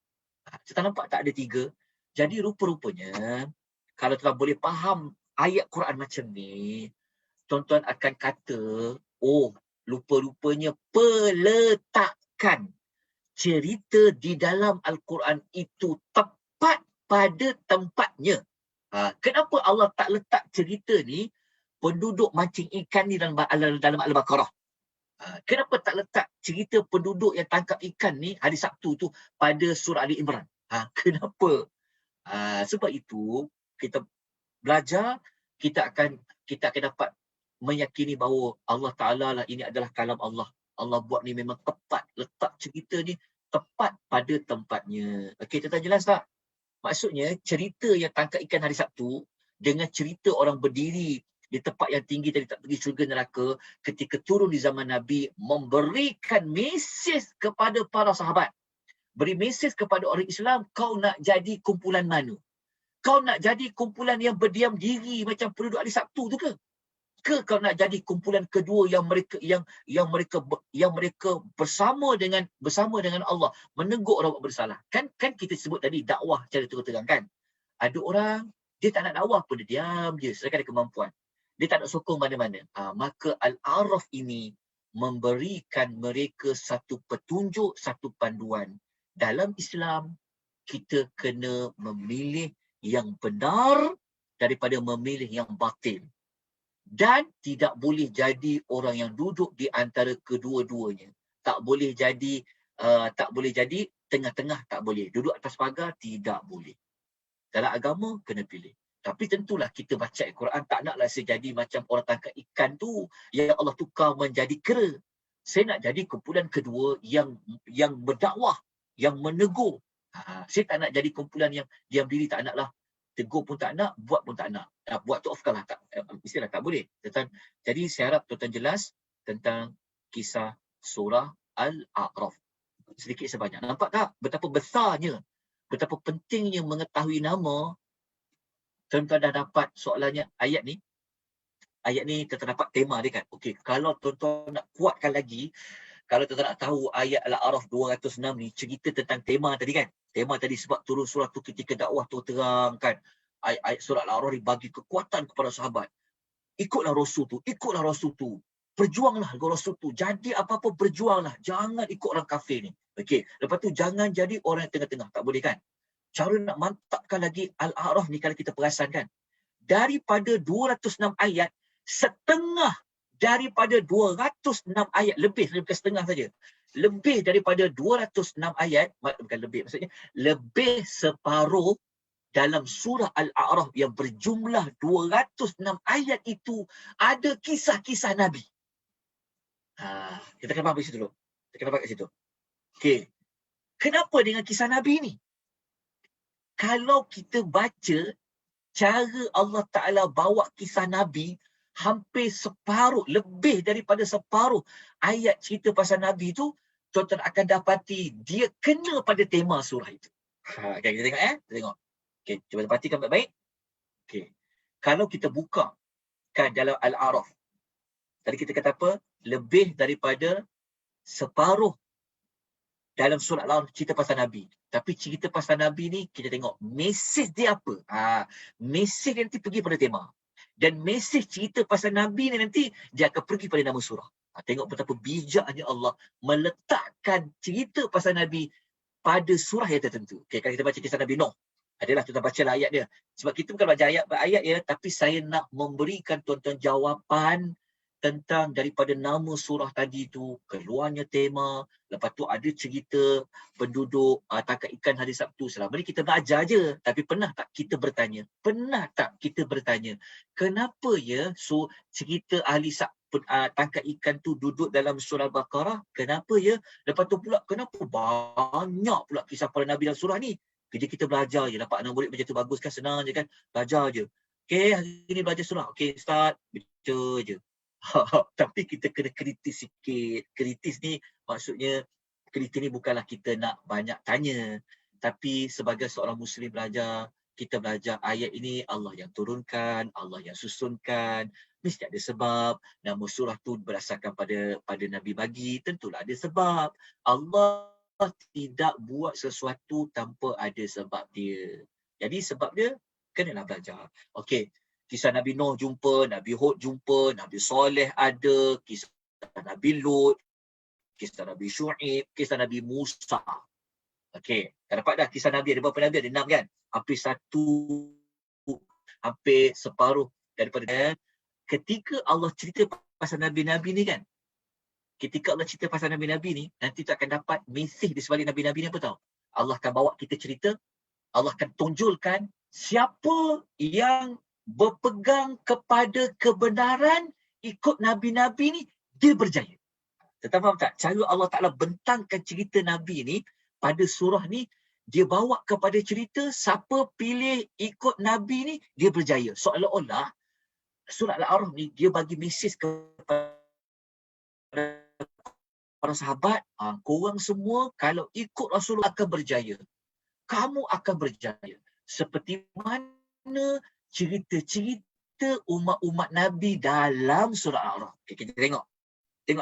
Kita nampak tak ada tiga. Jadi rupa-rupanya kalau tuan boleh faham ayat Quran macam ni, tuan-tuan akan kata, oh, rupa-rupanya peletakan cerita di dalam Al-Quran itu tepat pada tempatnya. Kenapa Allah tak letak cerita ni penduduk mancing ikan ni dalam Al-Baqarah? Kenapa tak letak cerita penduduk yang tangkap ikan ni hari Sabtu tu pada surah Ali Imran? Kenapa? Sebab itu kita belajar, kita akan dapat meyakini bahawa Allah Ta'ala lah, ini adalah kalam Allah. Allah buat ni memang tepat. Letak cerita ni tepat pada tempatnya. Okey, tuan-tuan jelas tak? Maksudnya cerita yang tangkap ikan hari Sabtu dengan cerita orang berdiri di tempat yang tinggi tadi tak pergi syurga neraka ketika turun di zaman Nabi memberikan mesej kepada para sahabat. Beri mesej kepada orang Islam, kau nak jadi kumpulan mana? Kau nak jadi kumpulan yang berdiam diri macam penduduk hari Sabtu tu ke? Ke kau nak jadi kumpulan kedua yang mereka bersama dengan Allah menegur orang bersalah. Kan kita sebut tadi dakwah cara terang kan. Ada orang dia tak nak dakwah pun dia diam je selagi ada kemampuan. Dia tak nak sokong mana-mana. Maka Al-A'raf ini memberikan mereka satu petunjuk, satu panduan. Dalam Islam kita kena memilih yang benar daripada memilih yang batil. Dan tidak boleh jadi orang yang duduk di antara kedua-duanya. Tak boleh jadi tengah-tengah, tak boleh. Duduk atas pagar, tidak boleh. Dalam agama, kena pilih. Tapi tentulah kita baca Al-Quran, tak naklah saya jadi macam orang tangkap ikan tu, yang Allah tukar menjadi kera. Saya nak jadi kumpulan kedua yang berdakwah, yang menegur. Saya tak nak jadi kumpulan yang diam diri, tak naklah. Tegur pun tak nak, buat pun tak nak. Buat tu off lah, istilah tak boleh. Jadi saya harap tuan-tuan jelas tentang kisah surah Al-A'raf. Sedikit sebanyak. Nampak tak betapa besarnya, betapa pentingnya mengetahui nama. Tuan-tuan dah dapat soalannya ayat ni. Ayat ni tuan-tuan dapat tema dia kan. Okey, kalau tuan-tuan nak kuatkan lagi, kalau tuan-tuan nak tahu ayat Al-A'raf 206 ni cerita tentang tema tadi kan. Tema tadi sebab turun surah tu ketika dakwah tu terang kan. Ayat surah Al-A'raf ni bagi kekuatan kepada sahabat. Ikutlah Rasul tu. Berjuanglah dengan Rasul tu. Jadi apa-apa berjuanglah. Jangan ikut orang kafir ni. Okey. Lepas tu jangan jadi orang yang tengah-tengah. Tak boleh kan. Cara nak mantapkan lagi Al-A'raf ni kalau kita perasan kan. Daripada 206 ayat, setengah daripada 206 ayat, lebih daripada setengah saja. Lebih daripada 206 ayat, bukan lebih, maksudnya lebih separuh dalam surah Al-A'raf yang berjumlah 206 ayat itu ada kisah-kisah Nabi. Kita kena faham kat situ dulu. Kita kena faham kat situ. Okey. Kenapa dengan kisah Nabi ni? Kalau kita baca cara Allah Ta'ala bawa kisah Nabi, hampir separuh, lebih daripada separuh ayat cerita pasal Nabi tu, tuan-tuan akan dapati dia kena pada tema surah itu. Okay, kita tengok Kita tengok. Okay, cuba perhatikan baik-baik. Okay. Kalau kita buka kan dalam Al-A'raf, tadi kita kata apa? Lebih daripada separuh dalam surah Al-Araf cerita pasal Nabi. Tapi cerita pasal Nabi ni kita tengok mesej dia apa. Mesej dia nanti pergi pada tema. Dan mesej cerita pasal Nabi ni nanti dia akan pergi pada nama surah. Tengok betapa bijaknya Allah meletakkan cerita pasal Nabi pada surah yang tertentu. Okay, kalau kita baca kisah Nabi Nuh, adalah tuan-tuan bacalah ayat dia. Sebab kita bukan baca ayat ya, tapi saya nak memberikan tuan-tuan jawapan tentang daripada nama surah tadi tu, keluarnya tema, lepas tu ada cerita penduduk tangkap ikan hari Sabtu. Selama ni kita belajar je, tapi pernah tak kita bertanya? Pernah tak kita bertanya, kenapa ya cerita ahli tangkap ikan tu duduk dalam surah Al-Baqarah? Kenapa ya? Lepas tu pula, kenapa banyak pula kisah para Nabi dalam surah ni? Kerja kita belajar je, dapat anak murid macam tu bagus kan, senang je kan, belajar je. Okay, hari ni belajar surah. Okay, start, baca je. Tapi kita kena kritis sikit. Kritis ni maksudnya, kritis ni bukanlah kita nak banyak tanya, tapi sebagai seorang Muslim belajar, kita belajar ayat ini Allah yang turunkan, Allah yang susunkan, mesti ada sebab. Nama surah tu berdasarkan pada Nabi bagi, tentulah ada sebab. Allah tidak buat sesuatu tanpa ada sebab dia. Jadi sebab dia kenalah belajar. Okey. Kisah Nabi Nuh jumpa, Nabi Hud jumpa, Nabi Soleh ada, kisah Nabi Lut, kisah Nabi Syu'ib, kisah Nabi Musa. Okey, dah dapat dah kisah Nabi, ada berapa Nabi? Ada 6 kan? Hampir separuh daripada. Ketika Allah cerita pasal Nabi-Nabi ni kan, ketika Allah cerita pasal Nabi-Nabi ni, nanti tu akan dapat mesej di sebalik Nabi-Nabi ni apa tahu? Allah akan bawa kita cerita, Allah akan tunjulkan siapa yang berpegang kepada kebenaran ikut Nabi-Nabi ni, dia berjaya. Tetapi faham tak? Cara Allah Ta'ala bentangkan cerita Nabi ni pada surah ni, dia bawa kepada cerita siapa pilih ikut Nabi ni, dia berjaya. Seolah-olah surah Al-Araf ni, dia bagi mesej kepada para sahabat, korang semua kalau ikut Rasulullah akan berjaya. Kamu akan berjaya. Seperti mana cerita-cerita umat-umat Nabi dalam surah Al-Araf. Okay, kita tengok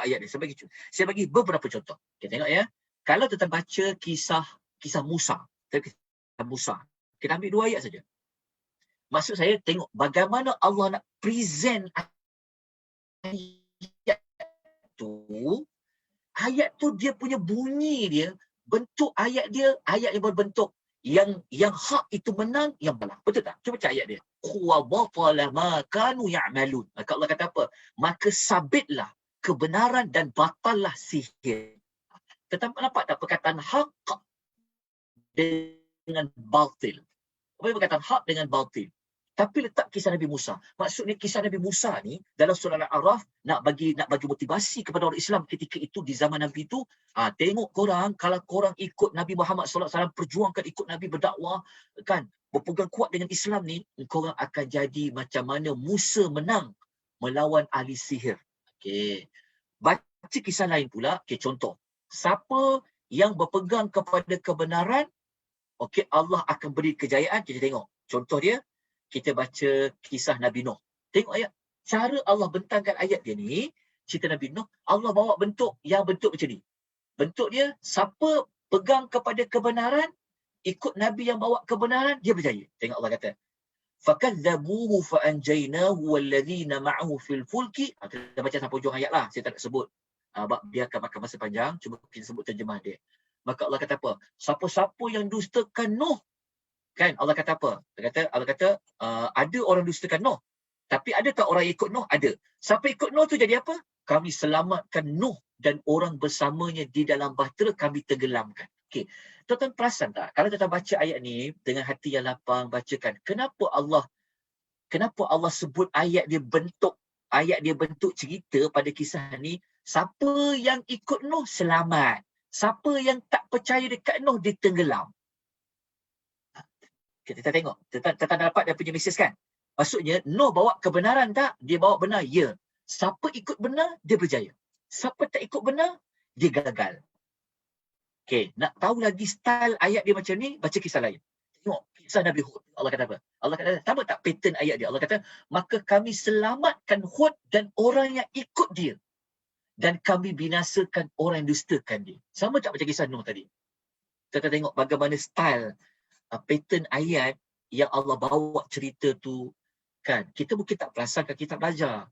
ayat ni. Saya bagi beberapa contoh. Kita tengok ya. Kalau kita baca kisah Musa. Kita ambil 2 ayat saja. Maksud saya tengok bagaimana Allah nak present ayat tu. Ayat tu dia punya bunyi dia, bentuk ayat dia, ayat yang berbentuk yang hak itu menang, yang balah. Betul tak? Cuba baca ayat dia. Wa batala ma kanu ya'malun. Maka Allah kata apa? Maka sabitlah kebenaran dan batallah sihir. Tetapi nampak tak perkataan hak dengan batil? Apa yang perkataan hak dengan batil? Tapi letak kisah Nabi Musa. Maksudnya kisah Nabi Musa ni dalam surah Al-Araf nak bagi motivasi kepada orang Islam ketika itu di zaman Nabi itu. Tengok korang, kalau korang ikut Nabi Muhammad SAW, perjuangkan ikut Nabi berdakwah, kan, berpegang kuat dengan Islam ni, korang akan jadi macam mana Musa menang melawan ahli sihir. Okey. Baca kisah lain pula. Okey, contoh. Siapa yang berpegang kepada kebenaran, okey, Allah akan beri kejayaan. Kita tengok. Contoh dia, kita baca kisah Nabi Nuh. Tengok ayat. Cara Allah bentangkan ayat dia ni, cerita Nabi Nuh, Allah bawa bentuk macam ni. Bentuk dia, siapa pegang kepada kebenaran, ikut Nabi yang bawa kebenaran, dia berjaya. Tengok Allah kata, فَكَذَّبُوهُ فَأَنْجَيْنَاهُ وَالَّذِينَ مَعَهُ فِي الْفُلْكِ. Kita baca sampai hujung ayat lah. Saya tak nak sebut. Biarkan makan masa panjang. Cuba kita sebut terjemah dia. Maka Allah kata apa? Siapa-siapa yang dustakan Nuh, kan Allah kata apa? Allah kata ada orang dustakan Nuh. Tapi ada tak orang ikut Nuh? Ada. Siapa ikut Nuh tu jadi apa? Kami selamatkan Nuh dan orang bersamanya di dalam bahtera, kami tenggelamkan. Okey. Tuan-tuan perasan tak? Kalau kita baca ayat ni dengan hati yang lapang, bacakan. Kenapa Allah sebut ayat dia bentuk cerita pada kisah ni? Siapa yang ikut Nuh selamat. Siapa yang tak percaya dekat Nuh dia tenggelam. Kita tengok. Kita dapat dia punya mesej kan? Maksudnya, Nuh bawa kebenaran tak? Dia bawa benar? Ya. Siapa ikut benar, dia berjaya. Siapa tak ikut benar, dia gagal. Okey, nak tahu lagi style ayat dia macam ni, baca kisah lain. Tengok, kisah Nabi Hud. Allah kata apa? Allah kata, sama tak pattern ayat dia? Allah kata, maka kami selamatkan Hud dan orang yang ikut dia. dan kami binasakan orang yang dustakan dia. Sama tak macam kisah Nuh tadi? Kita akan tengok bagaimana style, pattern ayat yang Allah bawa cerita tu kan. Kita mungkin tak perasankan, kita belajar.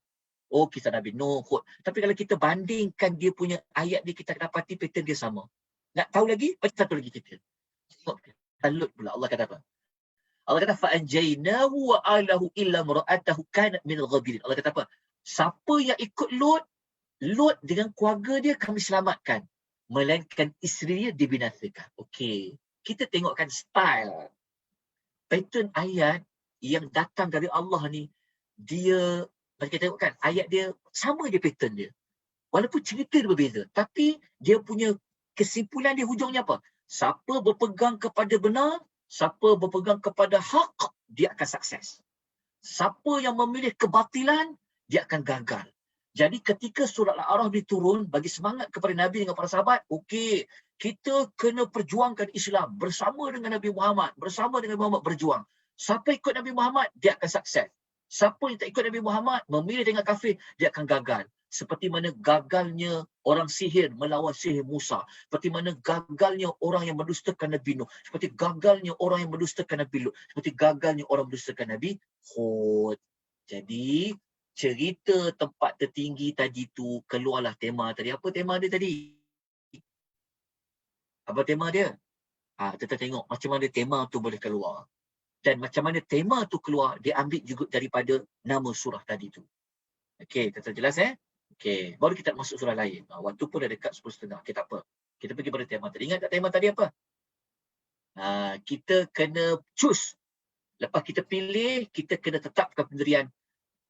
Oh, kisah Nabi Nuh, Hud. Tapi kalau kita bandingkan dia punya ayat dia, kita akan dapati pattern dia sama. Nak tahu lagi? Baca satu lagi kita. Tengok Lut pula Allah kata apa? Allah kata fa'anjaynahu wa ahlahu illa imra'atahu kanat minal ghabirin. Allah kata apa? Siapa yang ikut Lut dengan keluarga dia kami selamatkan. Melainkan isteri dia dibinasakan. Okey. Kita tengokkan style, pattern ayat yang datang dari Allah ni, dia, macam kita tengokkan, ayat dia sama je pattern dia. Walaupun cerita dia berbeza. Tapi dia punya kesimpulan dia hujungnya apa? Siapa berpegang kepada benar, siapa berpegang kepada hak, dia akan sukses. Siapa yang memilih kebatilan, dia akan gagal. Jadi ketika surah Al-A'raf diturun bagi semangat kepada Nabi dengan para sahabat, okey, kita kena perjuangkan Islam bersama dengan Nabi Muhammad, bersama dengan Muhammad berjuang. Siapa ikut Nabi Muhammad, dia akan sukses. Siapa yang tak ikut Nabi Muhammad, memilih dengan kafir, dia akan gagal. Seperti mana gagalnya orang sihir melawan sihir Musa. Seperti mana gagalnya orang yang mendustakan Nabi Nuh. Seperti gagalnya orang yang mendustakan Nabi Lut. Seperti gagalnya orang mendustakan Nabi Hud. Jadi, cerita tempat tertinggi tadi tu keluarlah tema tadi. Apa tema dia tadi? Apa tema dia? Kita tengok macam mana tema tu boleh keluar. Dan macam mana tema tu keluar, dia ambil juga daripada nama surah tadi tu. Okey, kita jelas Okey, baru kita masuk surah lain. Waktu pun dah dekat 10.30. Okay, tak apa. Kita pergi pada tema tadi. Ingat tak tema tadi apa? Kita kena choose. Lepas kita pilih, kita kena tetapkan pendirian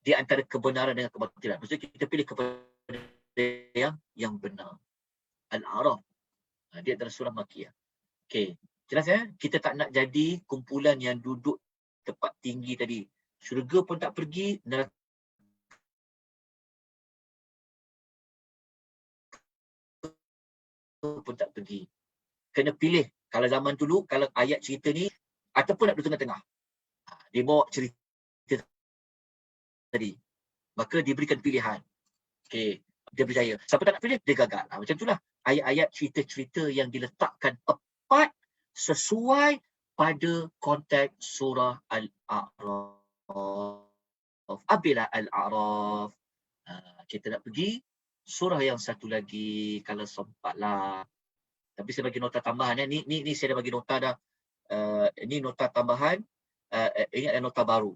di antara kebenaran dengan kebatilan. Maksudnya kita pilih kepada yang benar. Al-A'raf. Dia adalah surah Makkiyah. Okey, jelas kita tak nak jadi kumpulan yang duduk tempat tinggi tadi. Syurga pun tak pergi, neraka pun tak pergi. Kena pilih. Kalau zaman dulu, kalau ayat cerita ni, ataupun nak duduk tengah-tengah. Dia bawa cerita tadi. Maka diberikan pilihan. Okey, dia berjaya. Siapa tak nak pilih, dia gagal. Macam itulah ayat-ayat cerita-cerita yang diletakkan tepat sesuai pada konteks surah Al-A'raf. Apabila Al-A'raf. Kita nak pergi surah yang satu lagi kalau sempatlah. Tapi saya bagi nota tambahan. Ni saya dah bagi nota dah. Ini nota tambahan. Ingat nota baru.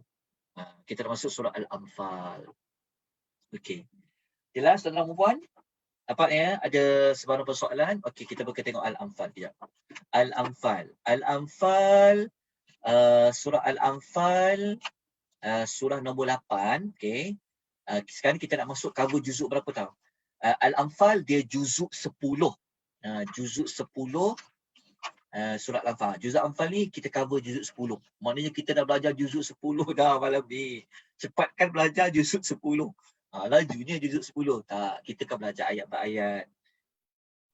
Kita dah masuk surah Al-Anfal. Okey. Jelas tuan-tuan dan puan? Nampaknya ada sebarang persoalan. Okey, kita boleh tengok Al-Anfal sekejap. Al-Anfal. Surah Al-Anfal. Surah nombor 8. Okey. Sekarang kita nak masuk cover juzuk berapa tahu? Al-Anfal dia juzuk 10. Juzuk 10. Surah Al-Anfal. Juzuk Al-Anfal ni kita cover juzuk 10. Maknanya kita dah belajar juzuk 10 dah malam ni. Cepatkan belajar juzuk 10. Lajunya juzuk 10. Tak, kita akan belajar ayat per ayat.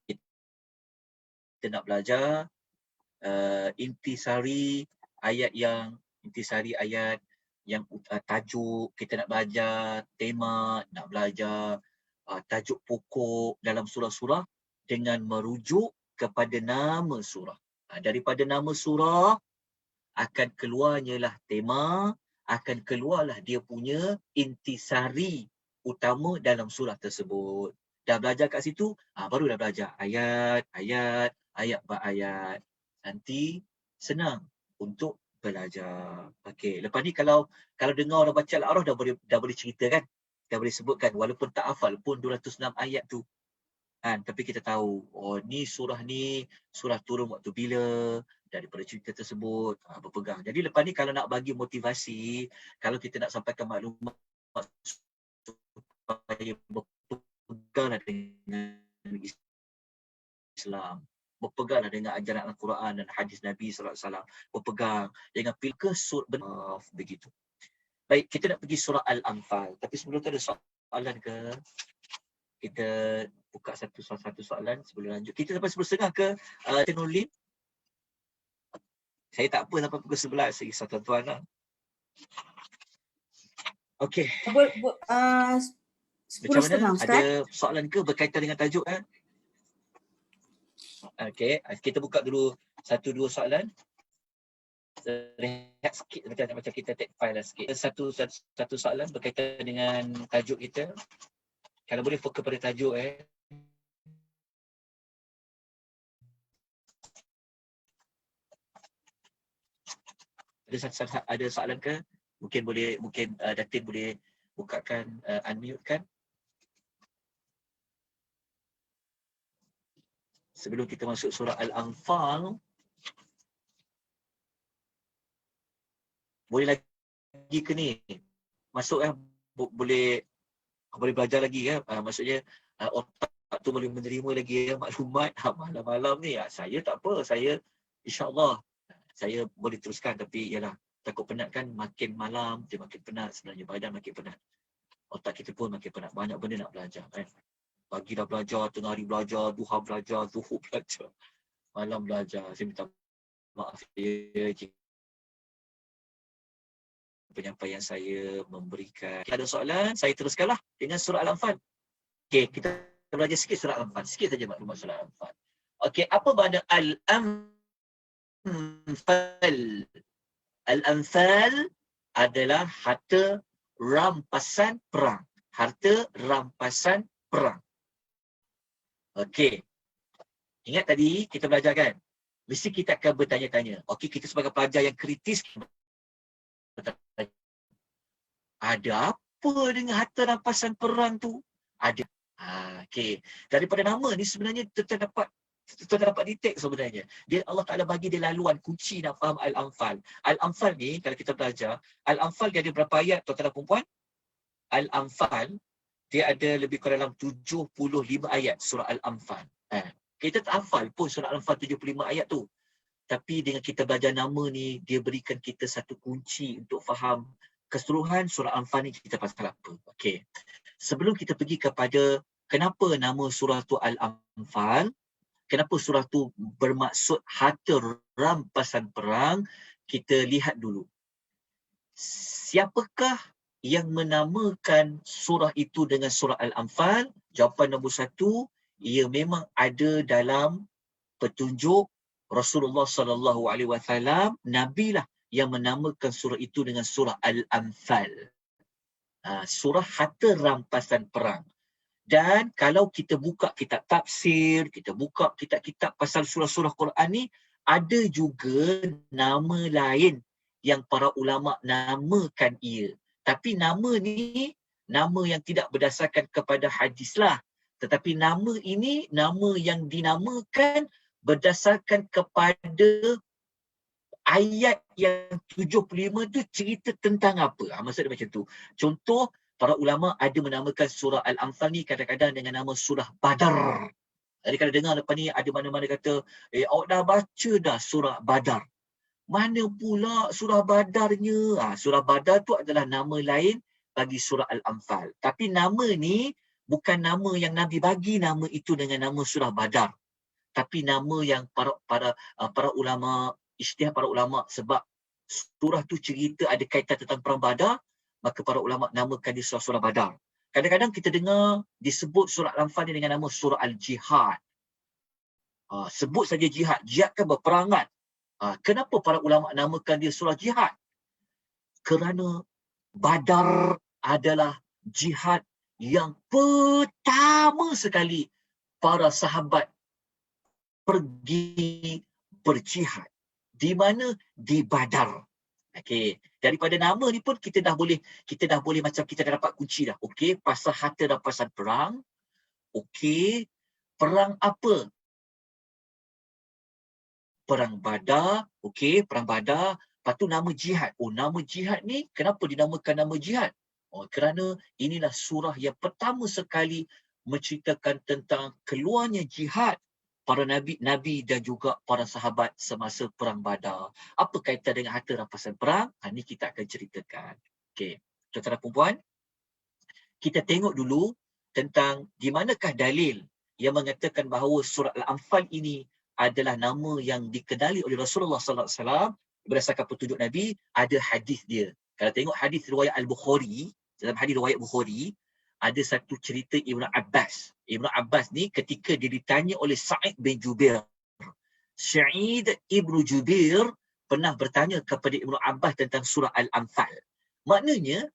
Kita nak belajar intisari ayat yang tajuk. Kita nak belajar tema, nak belajar tajuk pokok dalam surah-surah dengan merujuk kepada nama surah. Daripada nama surah akan keluarnya lah tema, akan keluarlah dia punya intisari utama dalam surah tersebut. Dah belajar kat situ, baru dah belajar ayat per ayat. Nanti senang untuk belajar. Okey, lepas ni kalau dengar orang baca Al-A'raf dah boleh cerita kan? Dah boleh sebutkan walaupun tak hafal pun 206 ayat tu. Tapi kita tahu, ni surah turun waktu bila, daripada cerita tersebut, berpegang. Jadi lepas ni kalau nak bagi motivasi, kalau kita nak sampaikan maklumat supaya berpeganglah dengan Islam, berpeganglah dengan ajaran Al-Quran dan hadis Nabi SAW, berpegang dengan pilkah surah begitu. Baik, kita nak pergi surah Al-Anfal. Tapi sebelum tu ada soalan ke? Kita buka satu soalan sebelum lanjut. Kita sampai 10.30 ke channel link? Saya tak apa sampai pukul 11. Saya risau tuan-tuan lah. Okey. Macam mana? 10.30 Ustaz. Ada soalan ke berkaitan dengan tajuk? Okey, kita buka dulu 1-2 soalan. Rehat sikit macam kita take file lah sikit. Satu soalan berkaitan dengan tajuk kita. Kalau boleh fokus pada tajuk Ada soalan ke? Mungkin Datin boleh bukakan, unmute kan? Sebelum kita masuk surah Al-Anfal, boleh lagi ke ni? Masuk boleh belajar lagi ya. Maksudnya otak tu boleh menerima lagi maklumat malam-malam ni. Saya tak apa. Saya insya-Allah saya boleh teruskan, tapi ialah takut penat kan, makin malam dia makin penat sebenarnya, badan makin penat. Otak kita pun makin penat. Banyak benda nak belajar kan. Pagi dah belajar, tengah hari belajar, duha belajar, zuhur belajar, malam belajar. Saya minta maaf ya jika penyampaian saya memberikan. Ada soalan, saya teruskanlah dengan surah Al-Anfal. Okey, kita belajar sikit surah Al-Anfal. Sikit saja maklumat surah Al-Anfal. Okey, apa makna Al-Anfal? Al-Anfal adalah harta rampasan perang. Harta rampasan perang. Okey. Ingat tadi kita belajar kan? Mesti kita akan bertanya-tanya. Okey, kita sebagai pelajar yang kritis, ada apa dengan harta rampasan perang tu? Ada. Okey. Daripada nama ni sebenarnya kita dapat detect sebenarnya. Allah Ta'ala bagi dia laluan kunci nak faham Al-Anfal. Al-Anfal ni kalau kita belajar, Al-Anfal dia ada berapa ayat tuan-tuan dan puan? Al-Anfal dia ada lebih kurang dalam 75 ayat surah Al-Anfal. Kita tak hafal pun surah Al-Anfal 75 ayat tu. Tapi dengan kita belajar nama ni, dia berikan kita satu kunci untuk faham keseluruhan surah Al-Anfal ni kita pasal apa. Okey. Sebelum kita pergi kepada kenapa nama surah tu Al-Anfal, kenapa surah tu bermaksud harta rampasan perang, kita lihat dulu. Siapakah yang menamakan surah itu dengan surah Al-Anfal? Jawapan nombor 1, ia memang ada dalam petunjuk Rasulullah sallallahu alaihi wasallam. Nabi lah yang menamakan surah itu dengan surah Al-Anfal. Surah harta rampasan perang. Dan kalau kita buka kitab tafsir, kita buka kitab-kitab pasal surah-surah Quran ni, ada juga nama lain yang para ulama namakan ia. Tapi nama ni nama yang tidak berdasarkan kepada hadis lah. Tetapi nama ini nama yang dinamakan berdasarkan kepada ayat yang 75 tu cerita tentang apa. Maksudnya macam tu. Contoh, para ulama ada menamakan surah Al-Anfal ni kadang-kadang dengan nama surah Badar. Jadi kalau dengar lepas ni ada mana-mana kata, awak dah baca dah surah Badar. Mana pula surah Badarnya? Surah Badar tu adalah nama lain bagi surah Al-Anfal. Tapi nama ni bukan nama yang Nabi bagi nama itu dengan nama surah Badar. Tapi nama yang para ulama, ijtihad para ulama, sebab surah tu cerita ada kaitan tentang perang Badar, maka para ulama namakan dia surah Badar. Kadang-kadang kita dengar disebut surah Al-Anfal ni dengan nama surah Al-Jihad. Sebut saja jihad. Jihad kan berperangan. Kenapa para ulama namakan dia surah jihad? Kerana Badar adalah jihad yang pertama sekali para sahabat pergi berjihad. Di mana? Di Badar. Okey, daripada nama ni pun kita dah boleh macam kita dah dapat kunci dah. Okey, pasal harta rampasan perang. Okey, perang apa? Perang Badar. Okey, perang Badar. Lepas tu nama jihad. Nama jihad ni kenapa dinamakan nama jihad? Kerana inilah surah yang pertama sekali menceritakan tentang keluarnya jihad para nabi dan juga para sahabat semasa perang Badar. Apa kaitan dengan harta rampasan perang? Ini kita akan ceritakan. Okey, tuan-tuan dan puan-puan, kita tengok dulu tentang di manakah dalil yang mengatakan bahawa surah Al-Anfal ini adalah nama yang dikenali oleh Rasulullah sallallahu alaihi wasallam berdasarkan petunjuk Nabi. Ada hadis dia. Kalau tengok hadis riwayat Al-Bukhari, dalam hadis riwayat Bukhari, ada satu cerita Ibnu Abbas. Ibnu Abbas ni ketika dia ditanya oleh Sa'id bin Jubair. Sa'id Ibnu Jubair pernah bertanya kepada Ibnu Abbas tentang surah Al-Anfal. Maknanya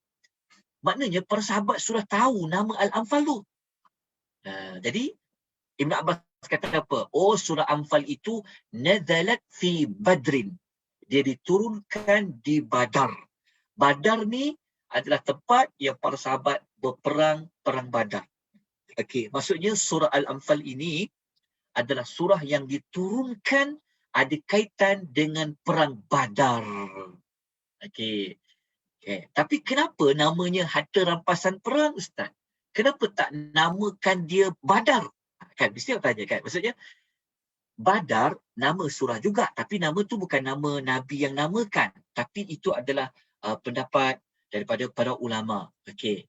para sahabat sudah tahu nama Al-Anfal tu. Jadi Ibnu Abbas kata apa? Oh, surah Anfal itu nazalat fi Badrin. Dia diturunkan di Badar. Badar ni adalah tempat yang para sahabat berperang perang Badar. Okey, maksudnya surah Al-Anfal ini adalah surah yang diturunkan ada kaitan dengan perang Badar. Okey. Tapi kenapa namanya harta rampasan perang, Ustaz? Kenapa tak namakan dia Badar? Kan mesti orang tanya kan. Maksudnya Badar nama surah juga, tapi nama tu bukan nama Nabi yang namakan, tapi itu adalah pendapat daripada para ulama. Okey.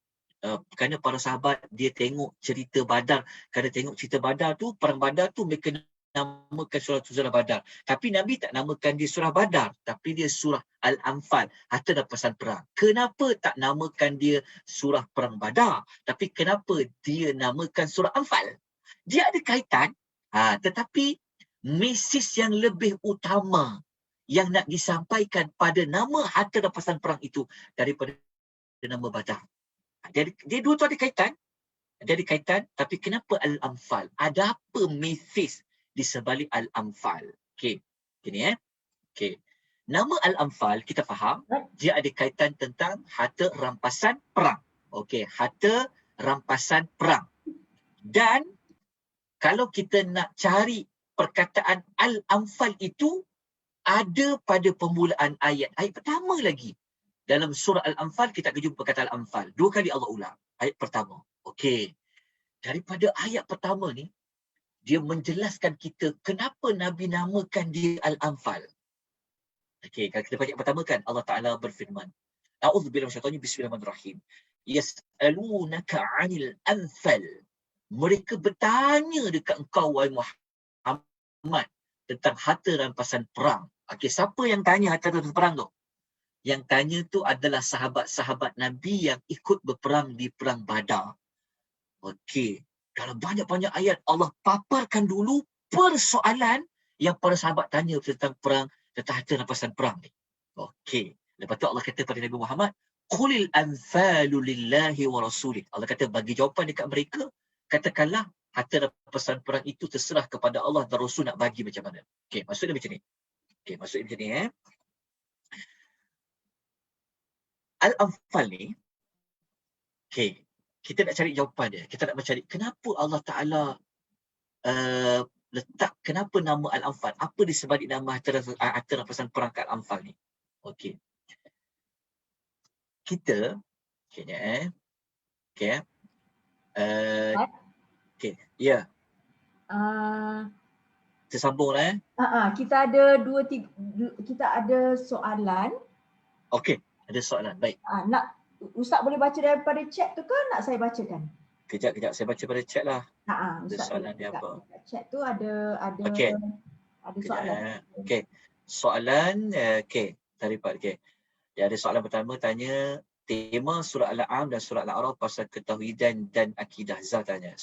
Kerana para sahabat dia tengok cerita Badar, kerana tengok cerita Badar tu, perang Badar tu mereka namakan surah Badar. Tapi Nabi tak namakan dia surah Badar, tapi dia surah Al-Anfal, harta rampasan perang. Kenapa tak namakan dia surah perang Badar, tapi kenapa dia namakan surah Anfal? Dia ada kaitan, tetapi mesej yang lebih utama yang nak disampaikan pada nama harta rampasan perang itu daripada nama Badar. Dia dua tu ada kaitan. Dia ada kaitan, tapi kenapa Al-Anfal? Ada apa mesej di sebalik Al-Anfal? Okey. Gini Okey. Nama Al-Anfal kita faham, dia ada kaitan tentang harta rampasan perang. Okey, harta rampasan perang. Dan kalau kita nak cari perkataan Al-Anfal itu ada pada permulaan ayat. Ayat pertama lagi. Dalam surah Al-Anfal kita akan jumpa perkataan Al-Anfal. 2 kali Allah ulang. Ayat pertama. Okey. Daripada ayat pertama ni, dia menjelaskan kita kenapa Nabi namakan dia Al-Anfal. Okey, kalau kita baca ayat pertama kan, Allah Ta'ala berfirman. A'udzubillahi minasyaitanir rajim. Bismillahirrahmanirrahim. Yas'alunaka 'anil anfal. Mereka bertanya dekat engkau, wahai Muhammad, tentang harta rampasan perang. Okey, siapa yang tanya harta rampasan perang tu? Yang tanya tu adalah sahabat-sahabat Nabi yang ikut berperang di perang Badar. Okey, dalam banyak-banyak ayat Allah paparkan dulu persoalan yang para sahabat tanya tentang perang, tentang harta rampasan perang ni. Okey, lepas tu Allah kata pada Nabi Muhammad, qulil anfalu lillahi wa rasulih. Allah kata bagi jawapan dekat mereka, katakanlah harta rampasan perang itu terserah kepada Allah dan Rasul nak bagi macam mana. Okey, maksudnya macam ni. Okey, maksudnya macam ni Al-Anfal ni, okey, kita nak cari jawapan dia. Kita nak mencari kenapa Allah Ta'ala letak, kenapa nama Al-Anfal? Apa di sebalik nama harta rampasan perang kat Al-Anfal ni? Okey. Kita, okey ni okey okey, ya. Tersambung lah Kita ada kita ada soalan. Okey, ada soalan. Baik. Nak Ustaz boleh baca daripada chat tu ke nak saya bacakan? Kejap, saya baca pada chat lah. Ada Ustaz soalan dia apa? Chat tu ada Okey. ada soalan. Okey. Soalan okey, daripada Dia ada soalan pertama tanya tema surah Al-An'am dan surah Al-A'raf pasal ketauhidan dan akidah. Zah tanya.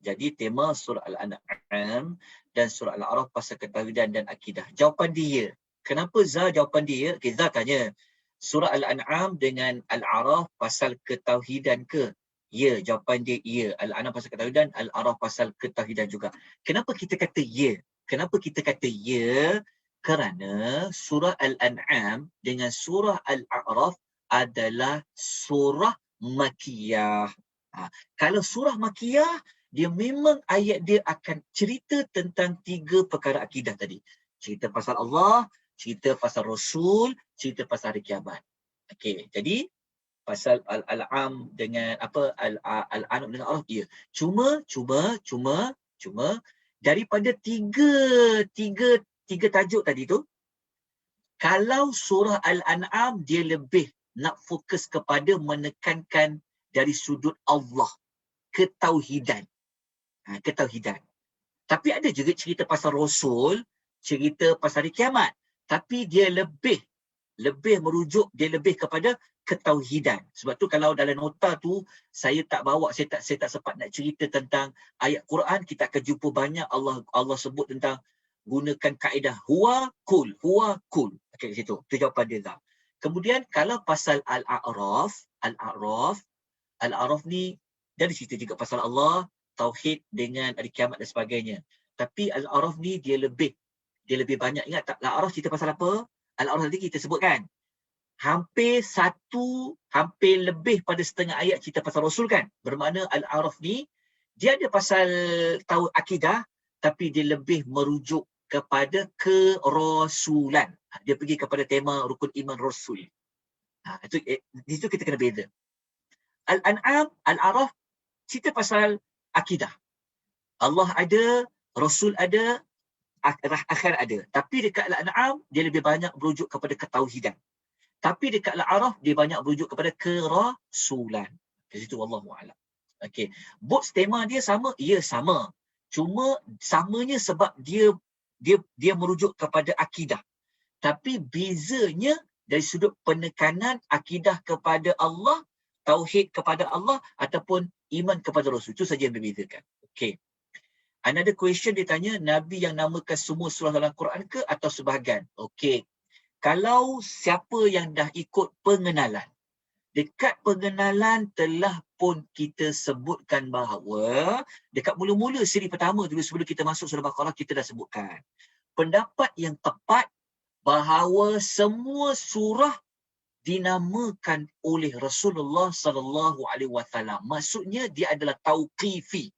Jadi tema surah Al-An'am dan surah Al-A'raf pasal ketauhidan dan akidah. Jawapan dia. Kenapa Zah jawapan dia? Okey, Zah tanya. Surah Al-An'am dengan Al-A'raf pasal ketauhidan ke? Ya, jawapan dia ya. Al-An'am pasal ketauhidan, Al-A'raf pasal ketauhidan juga. Kenapa kita kata ya? Kenapa kita kata ya? Kerana surah Al-An'am dengan surah Al-A'raf adalah surah Makkiyah. Kalau surah Makkiyah, dia memang ayat dia akan cerita tentang 3 perkara akidah tadi. Cerita pasal Allah, cerita pasal Rasul, cerita pasal hari kiamat. Okey, jadi pasal Al-An'am dengan Al-An'am dengan Al-A'raf dia. Cuma daripada tiga tajuk tadi tu, kalau surah Al-An'am dia lebih nak fokus kepada menekankan dari sudut Allah, ketauhidan. Ketauhidan. Tapi ada juga cerita pasal Rasul, cerita pasal hari kiamat. Tapi dia lebih merujuk, dia lebih kepada ketauhidan. Sebab tu kalau dalam nota tu saya tak bawa, saya tak sempat nak cerita tentang ayat Quran. Kita akan jumpa banyak Allah sebut tentang gunakan kaedah huwa kul. Okey, di situ. Tu jawapan dia tak. Kemudian kalau pasal Al-A'raf ni dia ada cerita juga pasal Allah, tauhid dengan hari kiamat dan sebagainya. Tapi Al-A'raf ni dia lebih banyak. Ingat tak Al-A'raf cerita pasal apa? Al-A'raf tadi kita sebutkan hampir lebih pada setengah ayat cerita pasal Rasul kan. Bermakna Al-A'raf ni dia ada pasal tahu akidah, tapi dia lebih merujuk kepada kerasulan. Dia pergi kepada tema rukun iman Rasul. Di situ kita kena beza. Al-An'am, Al-A'raf cerita pasal akidah. Allah ada, Rasul ada, akhir ada. Tapi dekat Al-An'am dia lebih banyak merujuk kepada ketauhidan. Tapi dekat Al-A'raf dia banyak merujuk kepada kerasulan. Di situ wallahu a'lam. Okey. Both tema dia sama? Ya, sama. Cuma samanya sebab dia merujuk kepada akidah. Tapi bezanya dari sudut penekanan akidah kepada Allah, tauhid kepada Allah ataupun iman kepada Rasul. Itu saja yang membezakan. Okey. Another question dia tanya, Nabi yang namakan semua surah dalam Quran ke atau sebahagian? Okey. Kalau siapa yang dah ikut pengenalan, dekat pengenalan telah pun kita sebutkan bahawa dekat mula-mula siri pertama dulu sebelum kita masuk surah Baqarah kita dah sebutkan. Pendapat yang tepat bahawa semua surah dinamakan oleh Rasulullah sallallahu alaihi wasallam. Maksudnya dia adalah tauqifi.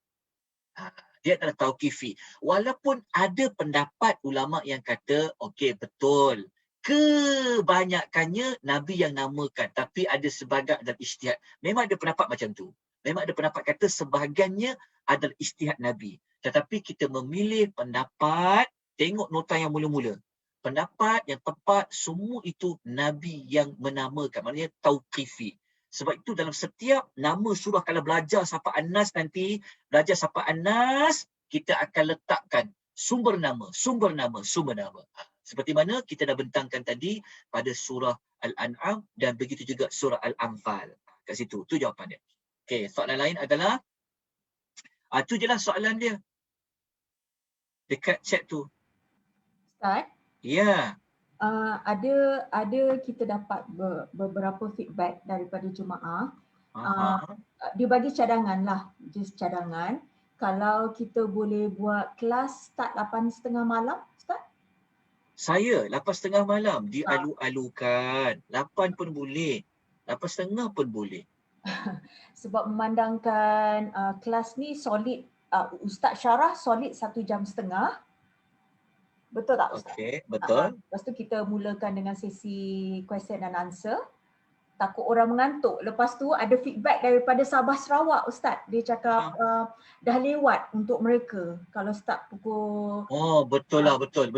Dia adalah tauqifi. Walaupun ada pendapat ulama yang kata okey betul. Kebanyakannya Nabi yang namakan, tapi ada sebahagian adalah ijtihad. Memang ada pendapat macam tu. Memang ada pendapat kata sebahagiannya adalah ijtihad Nabi. Tetapi kita memilih pendapat, tengok nota yang mula-mula. Pendapat yang tepat, semua itu Nabi yang menamakan. Maknanya tauqifi. Sebab itu dalam setiap nama surah, kalau belajar sampai An-Nas nanti, kita akan letakkan sumber nama. Seperti mana kita dah bentangkan tadi pada surah Al-An'am dan begitu juga surah Al-Anfal. Kat situ. Tu jawapan dia. Okey, soalan lain adalah tu je lah soalan dia. Dekat chat tu. Ustaz? Ya. Ada kita dapat beberapa feedback daripada jemaah. Dia bagi cadangan lah. Just cadangan. Kalau kita boleh buat kelas start 8.30 malam, Ustaz? Saya 8.30 malam dialu-alukan. 8 pun boleh. 8.30 pun boleh. Sebab memandangkan kelas ni solid, Ustaz syarah solid 1.5 jam. Betul tak Ustaz? Okey, betul. Lepas tu kita mulakan dengan sesi question and answer. Takut orang mengantuk. Lepas tu ada feedback daripada Sabah Sarawak Ustaz. Dia cakap dah lewat untuk mereka kalau start pukul. Oh, betul lah, betul.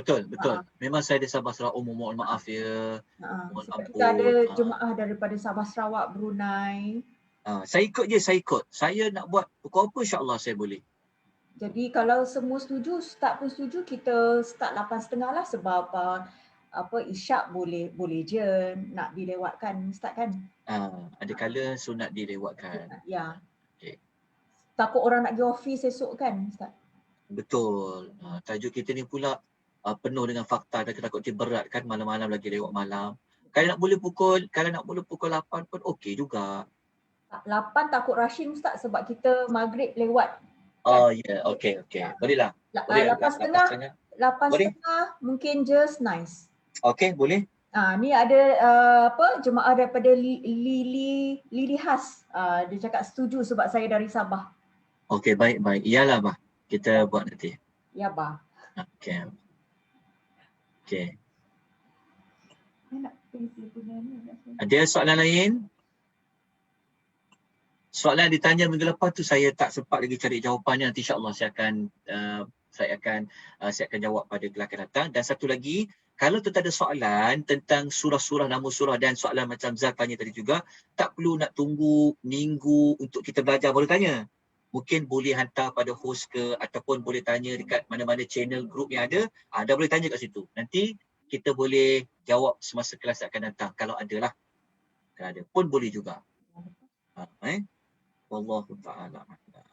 Memang saya ada Sabah Sarawak. Mohon maaf ya. Sebab kita ada jemaah daripada Sabah Sarawak, Brunei. Saya ikut je. Saya nak buat pukul apa insya-Allah saya boleh. Jadi kalau semua setuju, Ustaz pun setuju, kita start 8.30 lah sebab isyak boleh je nak dilewatkan Ustaz kan? Ada kala sunat dilewatkan. Ya. Okay. Takut orang nak pergi office esok kan Ustaz? Betul. Tajuk kita ni pula penuh dengan fakta dan takut berat kan, malam-malam lagi lewat malam. Kalau nak boleh pukul 8 pun okey juga. 8 takut rushing Ustaz sebab kita maghrib lewat. Oh ya, okey. Bolehlah. 8.30 mungkin just nice. Okey, boleh. Ni ada jemaah daripada Lili Has. Dia cakap setuju sebab saya dari Sabah. Okey, baik. Iyalah bah. Kita buat nanti. Ya bah. Okey. Ada soalan lain? Soalan ditanya minggu lepas tu saya tak sempat lagi cari jawapannya. Nanti insya-Allah saya akan jawab pada kelas akan datang. Dan satu lagi, kalau tuan ada soalan tentang surah-surah, nama surah dan soalan macam Zal tanya tadi juga, tak perlu nak tunggu minggu untuk kita belajar baru tanya. Mungkin boleh hantar pada host ke ataupun boleh tanya dekat mana-mana channel group yang ada. Dah boleh tanya kat situ. Nanti kita boleh jawab semasa kelas akan datang kalau ada lah. akan ada. Pun boleh juga. Wallahu ta'ala a'lam.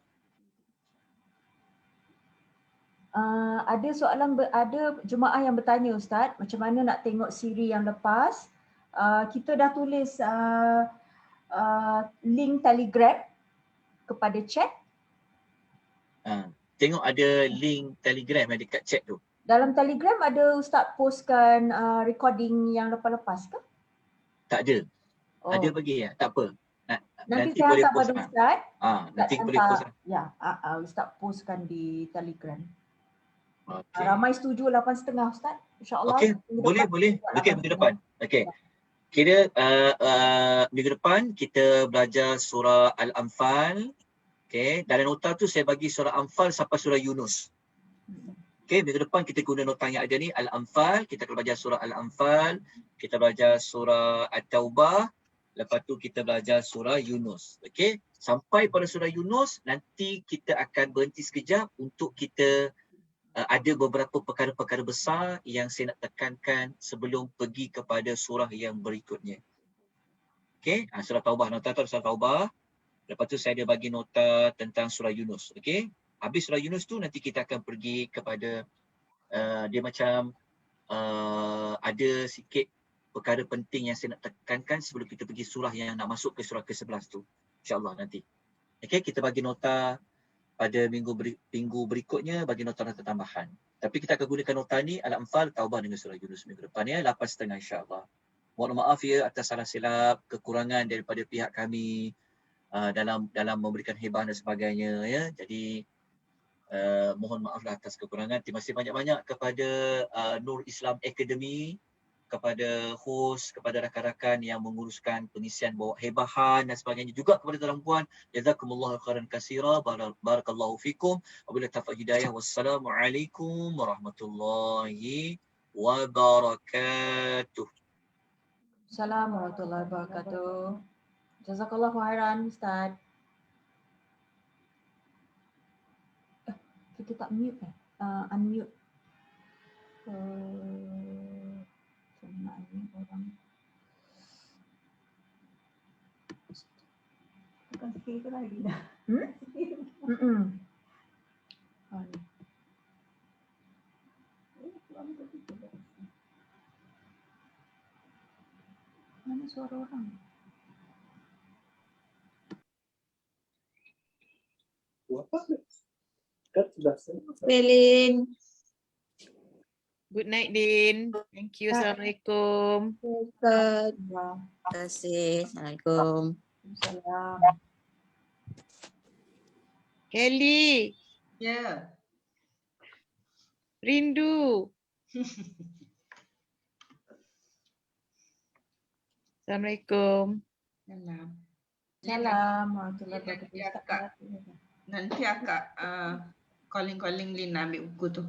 Ada soalan, ada jemaah yang bertanya Ustaz, macam mana nak tengok siri yang lepas. Kita dah tulis link Telegram kepada chat. Tengok ada link Telegram yang dekat chat tu. Dalam Telegram ada Ustaz postkan recording yang lepas-lepas ke? Tak ada. Oh. Ada bagi ya, tak apa. Nanti saya boleh hantar post pada Ustaz. nanti Ustaz boleh post. Ya, Ustaz postkan di Telegram. Okay. Ramai setuju 8.5 Ustaz. InsyaAllah. Okey, boleh. Okey, minggu depan. Okey. Kira minggu depan kita belajar surah Al-Anfal. Okey, dalam nota tu saya bagi surah Anfal sampai surah Yunus. Okey, minggu depan kita guna nota yang ada ni Al-Anfal, kita akan belajar surah Al-Anfal, kita belajar surah At-Taubah, lepas tu kita belajar surah Yunus. Okey, sampai pada surah Yunus nanti kita akan berhenti sekejap untuk kita ada beberapa perkara-perkara besar yang saya nak tekankan sebelum pergi kepada surah yang berikutnya. Okey, surah Taubah, nota tu surah Taubah. Lepas tu saya ada bagi nota tentang surah Yunus. Okey, habis surah Yunus tu nanti kita akan pergi kepada dia macam ada sikit perkara penting yang saya nak tekankan sebelum kita pergi surah yang nak masuk ke surah ke-11 tu. InsyaAllah nanti. Okey, kita bagi nota pada minggu berikutnya, bagi nota-nota tambahan. Tapi kita akan gunakan nota ni Al-Anfal, Taubah dengan surah Yunus minggu depan ya, 8.30 insya-Allah. Mohon maaf ya atas salah silap, kekurangan daripada pihak kami dalam memberikan hibah dan sebagainya ya. Jadi mohon maaflah atas kekurangan. Terima kasih banyak-banyak kepada Nur Islam Academy, kepada host, kepada rakan-rakan yang menguruskan pengisian bawa hebahan dan sebagainya, juga kepada tuan puan. Jazakumullahu khairan katsira. Barakallahu fikum. Wabillahi taufiq hidayah. Wassalamualaikum warahmatullahi wabarakatuh. Assalamualaikum warahmatullahi wabarakatuh. Jazakallahu khairan Ustaz. Kita tak mute unmute. Saya nak unmute orang. Bukan sikit ke lagi dah? Mana suara orang? Apa? Kan sudah selesai. Belin. Good night, Din. Thank you. Assalamualaikum. Terima kasih. Assalamualaikum. Salam. Kelly, Ya. rindu. Assalamualaikum. Salam. Salam warahmatullahi Nanti wabarakatuh. Nanti akak calling Lina ambil buku tu.